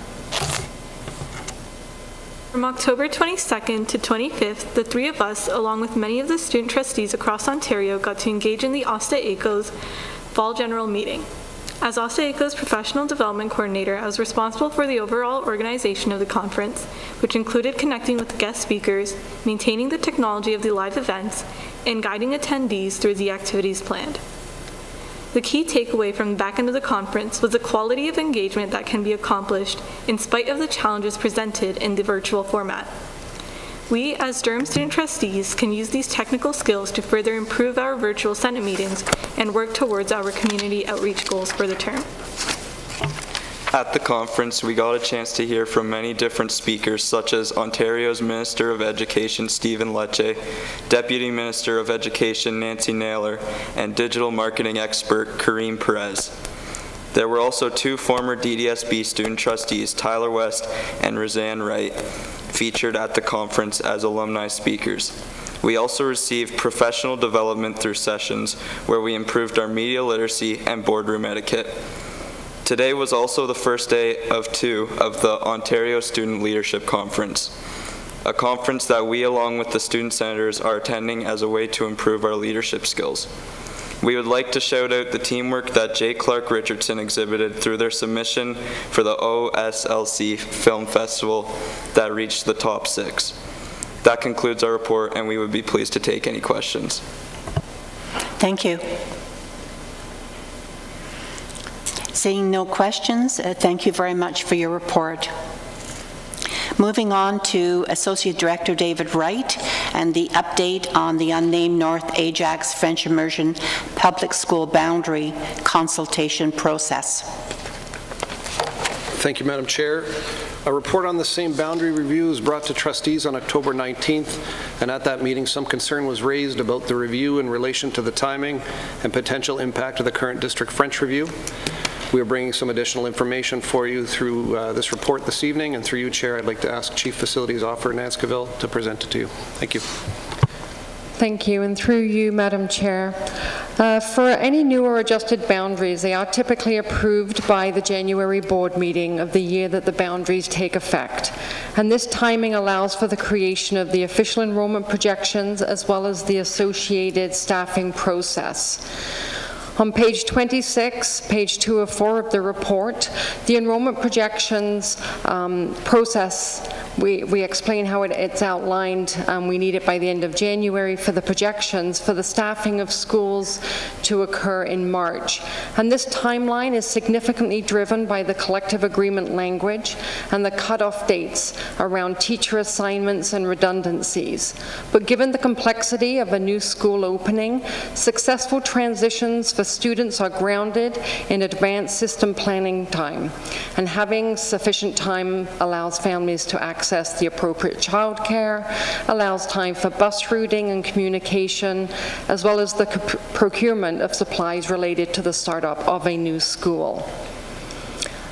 From October 22nd to 25th, the three of us, along with many of the student trustees across Ontario, got to engage in the ACO's Fall General Meeting. As ACO's Professional Development Coordinator, I was responsible for the overall organization of the conference, which included connecting with guest speakers, maintaining the technology of the live events, and guiding attendees through the activities planned. The key takeaway from the back end of the conference was the quality of engagement that can be accomplished in spite of the challenges presented in the virtual format. We, as Durham student trustees, can use these technical skills to further improve our virtual Senate meetings and work towards our community outreach goals for the term. At the conference, we got a chance to hear from many different speakers, such as Ontario's Minister of Education, Stephen Lecce, Deputy Minister of Education, Nancy Naylor, and digital marketing expert, Kareem Perez. There were also 2 former DDSB student trustees, Tyler West and Roseanne Wright, featured at the conference as alumni speakers. We also received professional development through sessions where we improved our media literacy and boardroom etiquette. Today was also the first day of 2 of the Ontario Student Leadership Conference, a conference that we, along with the student senators, are attending as a way to improve our leadership skills. We would like to shout out the teamwork that J. Clark Richardson exhibited through their submission for the OSLC Film Festival that reached the top 6. That concludes our report, and we would be pleased to take any questions. Thank you. Seeing no questions, thank you very much for your report. Moving on to Associate Director David Wright and the update on the Unnamed North Ajax French Immersion Public School Boundary Consultation process. Thank you, Madam Chair. A report on the same boundary review was brought to trustees on October 19th, and at that meeting some concern was raised about the review in relation to the timing and potential impact of the current district French review. We are bringing some additional information for you through this report this evening, and through you, Chair, I'd like to ask Chief Facilities Officer Nanscaville to present it to you. Thank you. Thank you, and through you, Madam Chair. For any new or adjusted boundaries, they are typically approved by the January board meeting of the year that the boundaries take effect. And this timing allows for the creation of the official enrollment projections as well as the associated staffing process. On page 26, page 2 of 4 of the report, the enrollment projections process We explain how it's outlined. We need it by the end of January for the projections for the staffing of schools to occur in March. And this timeline is significantly driven by the collective agreement language and the cutoff dates around teacher assignments and redundancies. But given the complexity of a new school opening, successful transitions for students are grounded in advanced system planning time, and having sufficient time allows families to access the appropriate childcare, allows time for bus routing and communication, as well as the procurement of supplies related to the startup of a new school.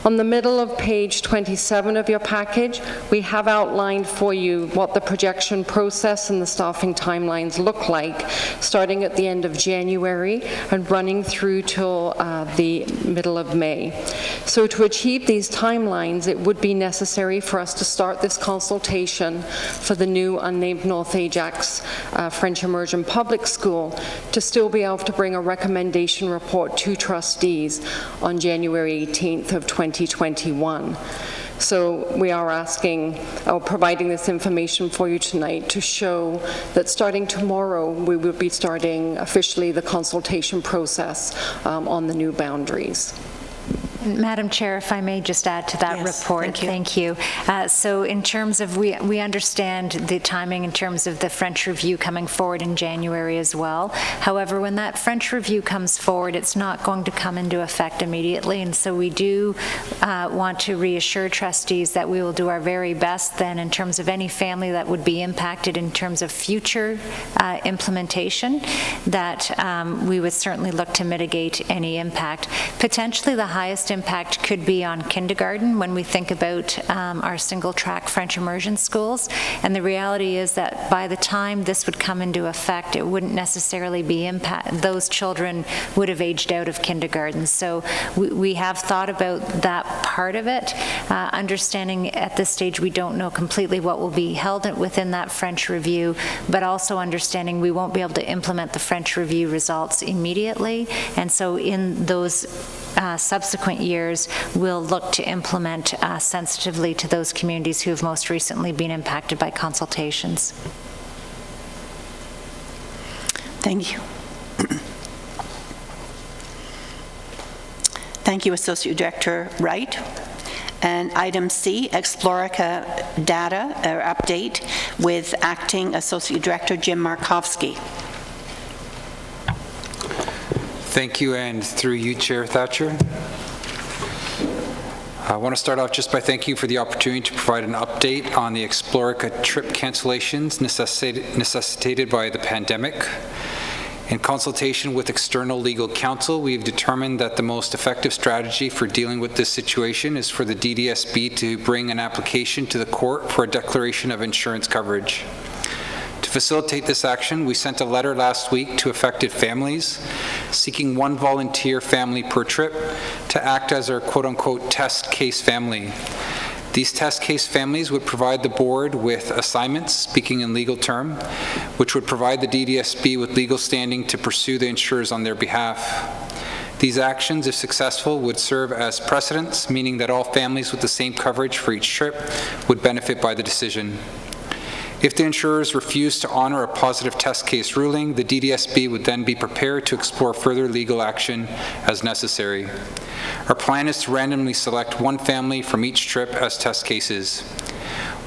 On the middle of page 27 of your package, we have outlined for you what the projection process and the staffing timelines look like, starting at the end of January and running through till the middle of May. So to achieve these timelines, it would be necessary for us to start this consultation for the new unnamed North Ajax French Immersion Public School to still be able to bring a recommendation report to trustees on January 18th of 2021. So we are asking, or providing this information for you tonight to show that starting tomorrow, we will be starting officially the consultation process on the new boundaries. Madam Chair, if I may just add to that report. Thank you. So in terms of, we understand the timing in terms of the French review coming forward in January as well. However, when that French review comes forward, it's not going to come into effect immediately, and so we do want to reassure trustees that we will do our very best then in terms of any family that would be impacted in terms of future implementation, that we would certainly look to mitigate any impact. Potentially the highest impact could be on kindergarten when we think about our single-track French immersion schools. And the reality is that by the time this would come into effect, it wouldn't necessarily be those children would have aged out of kindergarten. So we have thought about that part of it, understanding at this stage we don't know completely what will be held within that French review, but also understanding we won't be able to implement the French review results immediately. And so in those subsequent years, we'll look to implement sensitively to those communities who have most recently been impacted by consultations. Thank you. Thank you, Associate Director Wright. And item C, Explorica data or update with Acting Associate Director Jim Markowski. Thank you, and through you, Chair Thatcher. I want to start off just by thanking you for the opportunity to provide an update on the Explorica trip cancellations necessitated by the pandemic. In consultation with external legal counsel, we've determined that the most effective strategy for dealing with this situation is for the DDSB to bring an application to the court for a declaration of insurance coverage. To facilitate this action, we sent a letter last week to affected families seeking one volunteer family per trip to act as our quote-unquote test case family. These test case families would provide the board with assignments, speaking in legal term, which would provide the DDSB with legal standing to pursue the insurers on their behalf. These actions, if successful, would serve as precedents, meaning that all families with the same coverage for each trip would benefit by the decision. If the insurers refuse to honor a positive test case ruling, the DDSB would then be prepared to explore further legal action as necessary. Our plan is to randomly select one family from each trip as test cases.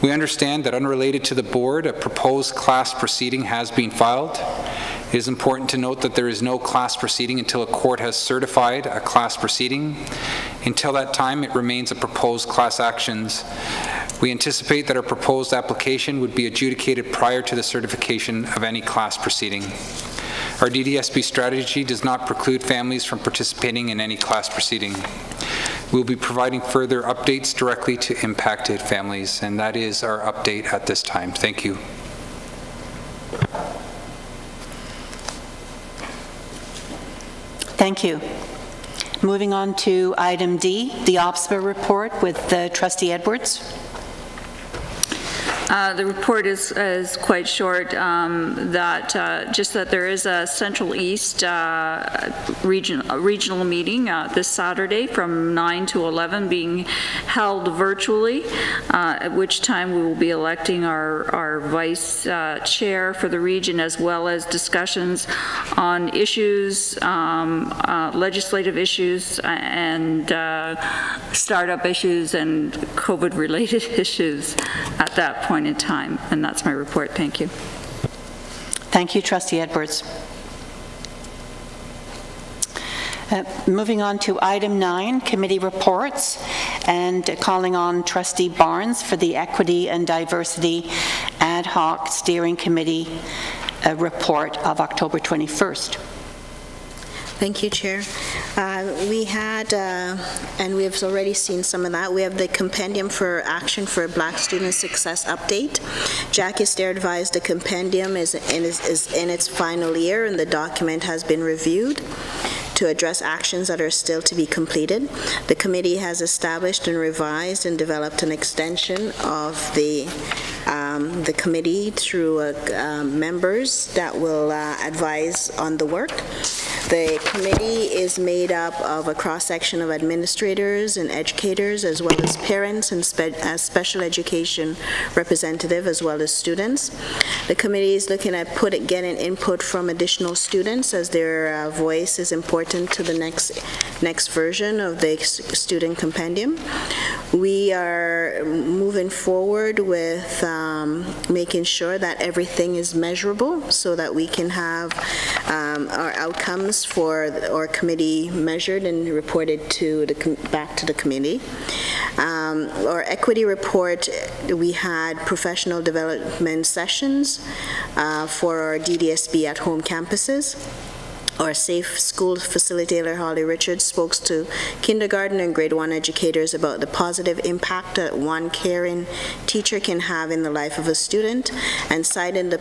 We understand that unrelated to the board, a proposed class proceeding has been filed. It is important to note that there is no class proceeding until a court has certified a class proceeding. Until that time, it remains a proposed class actions. We anticipate that our proposed application would be adjudicated prior to the certification of any class proceeding. Our DDSB strategy does not preclude families from participating in any class proceeding. We'll be providing further updates directly to impacted families, and that is our update at this time. Thank you. Thank you. Moving on to item D, the OPSPA report with Trustee Edwards. The report is quite short, just that there is a Central East regional meeting this Saturday from 9 to 11 being held virtually, at which time we will be electing our vice chair for the region, as well as discussions on issues, legislative issues, and startup issues and COVID-related issues at that point in time. And that's my report. Thank you. Thank you, Trustee Edwards. Moving on to item 9, committee reports, and calling on Trustee Barnes for the Equity and Diversity Ad Hoc Steering Committee report of October 21st. Thank you, Chair. We had, and we've already seen some of that, we have the Compendium for Action for Black Student Success Update. Jackie Stair advised the Compendium is in its final year, and the document has been reviewed to address actions that are still to be completed. The committee has established and revised and developed an extension of the committee through members that will advise on the work. The committee is made up of a cross-section of administrators and educators, as well as parents and special education representative, as well as students. The committee is looking at getting input from additional students, as their voice is important to the next version of the student compendium. We are moving forward with making sure that everything is measurable, so that we can have our outcomes for our committee measured and reported to back to the committee. Our equity report, we had professional development sessions for our DDSB at home campuses. Our Safe School facilitator, Holly Richards, spoke to kindergarten and grade 1 educators about the positive impact that one caring teacher can have in the life of a student, and cited the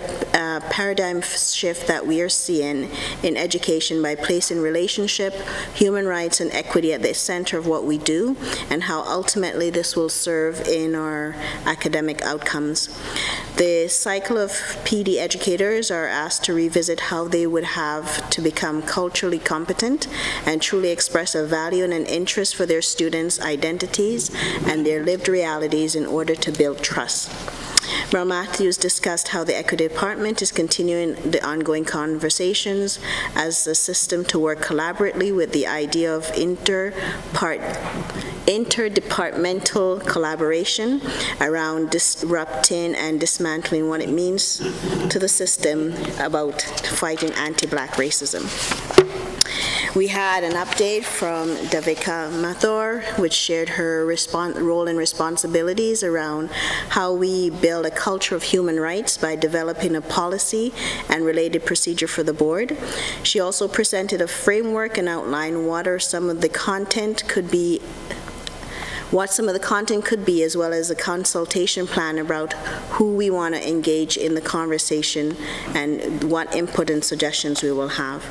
paradigm shift that we are seeing in education by placing relationship, human rights, and equity at the center of what we do, and how ultimately this will serve in our academic outcomes. The cycle of PD educators are asked to revisit how they would have to become culturally competent and truly express a value and an interest for their students' identities and their lived realities in order to build trust. Merle Matthews discussed how the Equity Department is continuing the ongoing conversations as a system to work collaboratively with the idea of interdepartmental collaboration around disrupting and dismantling what it means to the system about fighting anti-Black racism. We had an update from Davika Mathur, which shared her role and responsibilities around how we build a culture of human rights by developing a policy and related procedure for the board. She also presented a framework and outlined what some of the content could be, as well as a consultation plan about who we want to engage in the conversation and what input and suggestions we will have.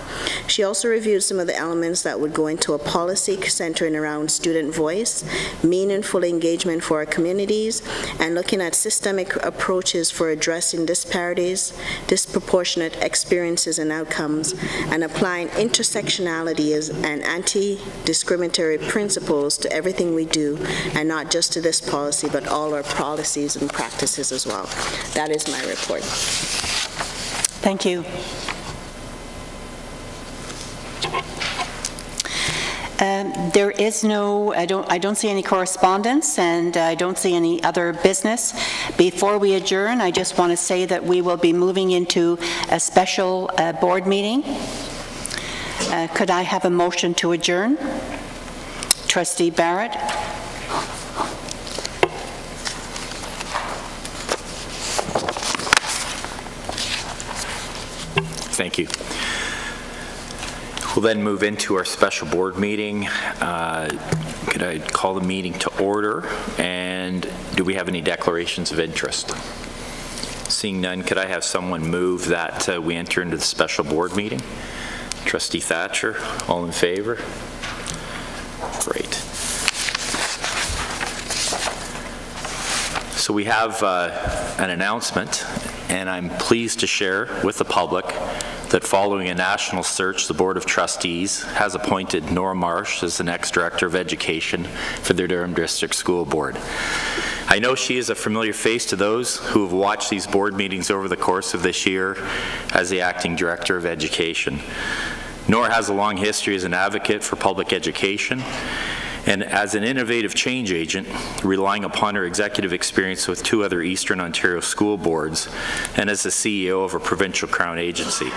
She also reviewed some of the elements that would go into a policy centering around student voice, meaningful engagement for our communities, and looking at systemic approaches for addressing disparities, disproportionate experiences and outcomes, and applying intersectionality and anti-discriminatory principles to everything we do, and not just to this policy, but all our policies and practices as well. That is my report. Thank you. There is no, I don't see any correspondence, and I don't see any other business. Before we adjourn, I just want to say that we will be moving into a special board meeting. Could I have a motion to adjourn? Trustee Barrett. Thank you. We'll then move into our special board meeting. Could I call the meeting to order? And do we have any declarations of interest? Seeing none, could I have someone move that we enter into the special board meeting? Trustee Thatcher, all in favor? Great. So So we have an announcement, and I'm pleased to share with the public that following a national search, the Board of Trustees has appointed Nora Marsh as the next Director of Education for the Durham District School Board. I know she is a familiar face to those who have watched these board meetings over the course of this year as the Acting Director of Education. Nora has a long history as an advocate for public education and as an innovative change agent, relying upon her executive experience with 2 other Eastern Ontario school boards and as the CEO of a provincial Crown agency.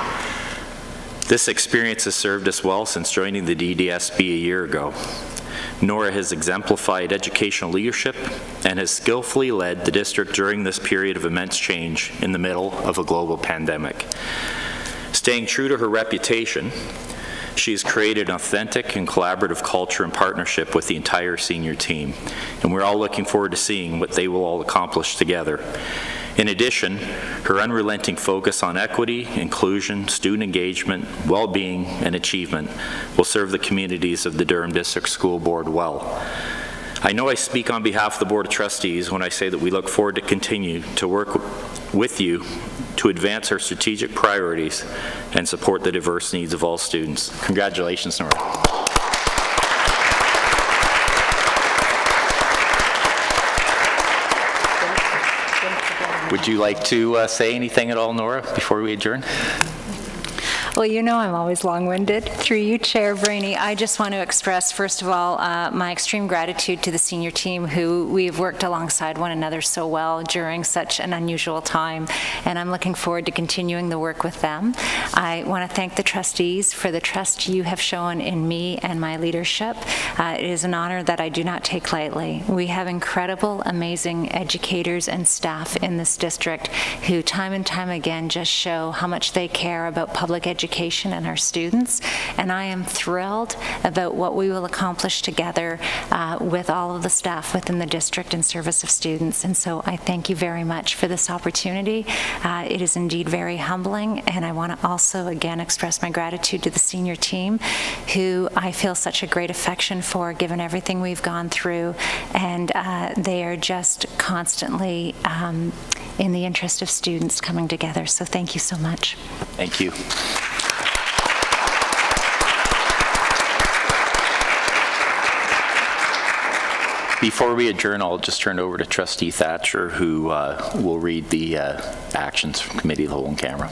This experience has served us well since joining the DDSB a year ago. Nora has exemplified educational leadership and has skillfully led the district during this period of immense change in the middle of a global pandemic. Staying true to her reputation, she has created an authentic and collaborative culture and partnership with the entire senior team, and we're all looking forward to seeing what they will all accomplish together. In addition, her unrelenting focus on equity, inclusion, student engagement, well-being, and achievement will serve the communities of the Durham District School Board well. I know I speak on behalf of the Board of Trustees when I say that we look forward to continue to work with you to advance our strategic priorities and support the diverse needs of all students. Congratulations, Nora. Would you like to say anything at all, Nora, before we adjourn? Well, you know I'm always long-winded. Through you, Chair Brainy, I just want to express, first of all, my extreme gratitude to the senior team who we've worked alongside one another so well during such an unusual time, and I'm looking forward to continuing the work with them. I want to thank the trustees for the trust you have shown in me and my leadership. It is an honor that I do not take lightly. We have incredible, amazing educators and staff in this district who time and time again just show how much they care about public education and our students, and I am thrilled about what we will accomplish together with all of the staff within the district in service of students, and so I thank you very much for this opportunity. It is indeed very humbling, and I want to also again express my gratitude to the senior team who I feel such a great affection for given everything we've gone through, and they are just constantly in the interest of students coming together, so thank you so much. Thank you. Before we adjourn, I'll just turn it over to Trustee Thatcher, who will read the actions from Committee of the Whole in camera.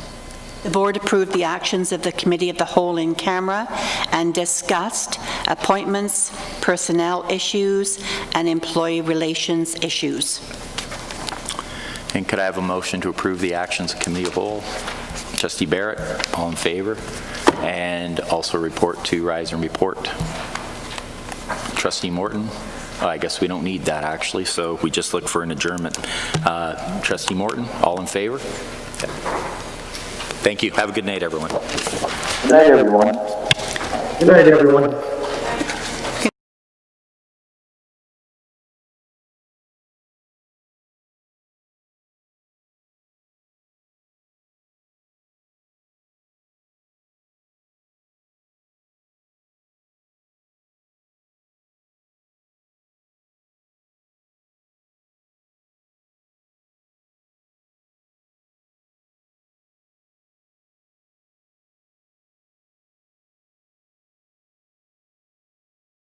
The Board approved the actions of the Committee of the Whole in camera and discussed appointments, personnel issues, and employee relations issues. And could I have a motion to approve the actions of Committee of the Whole? Trustee Barrett, all in favor? And also report to Rise and Report. Trustee Morton? I guess we don't need that actually, so we just look for an adjournment. Trustee Morton, all in favor? Okay. Thank you. Have a good night, everyone. Good night, everyone. Good night, everyone.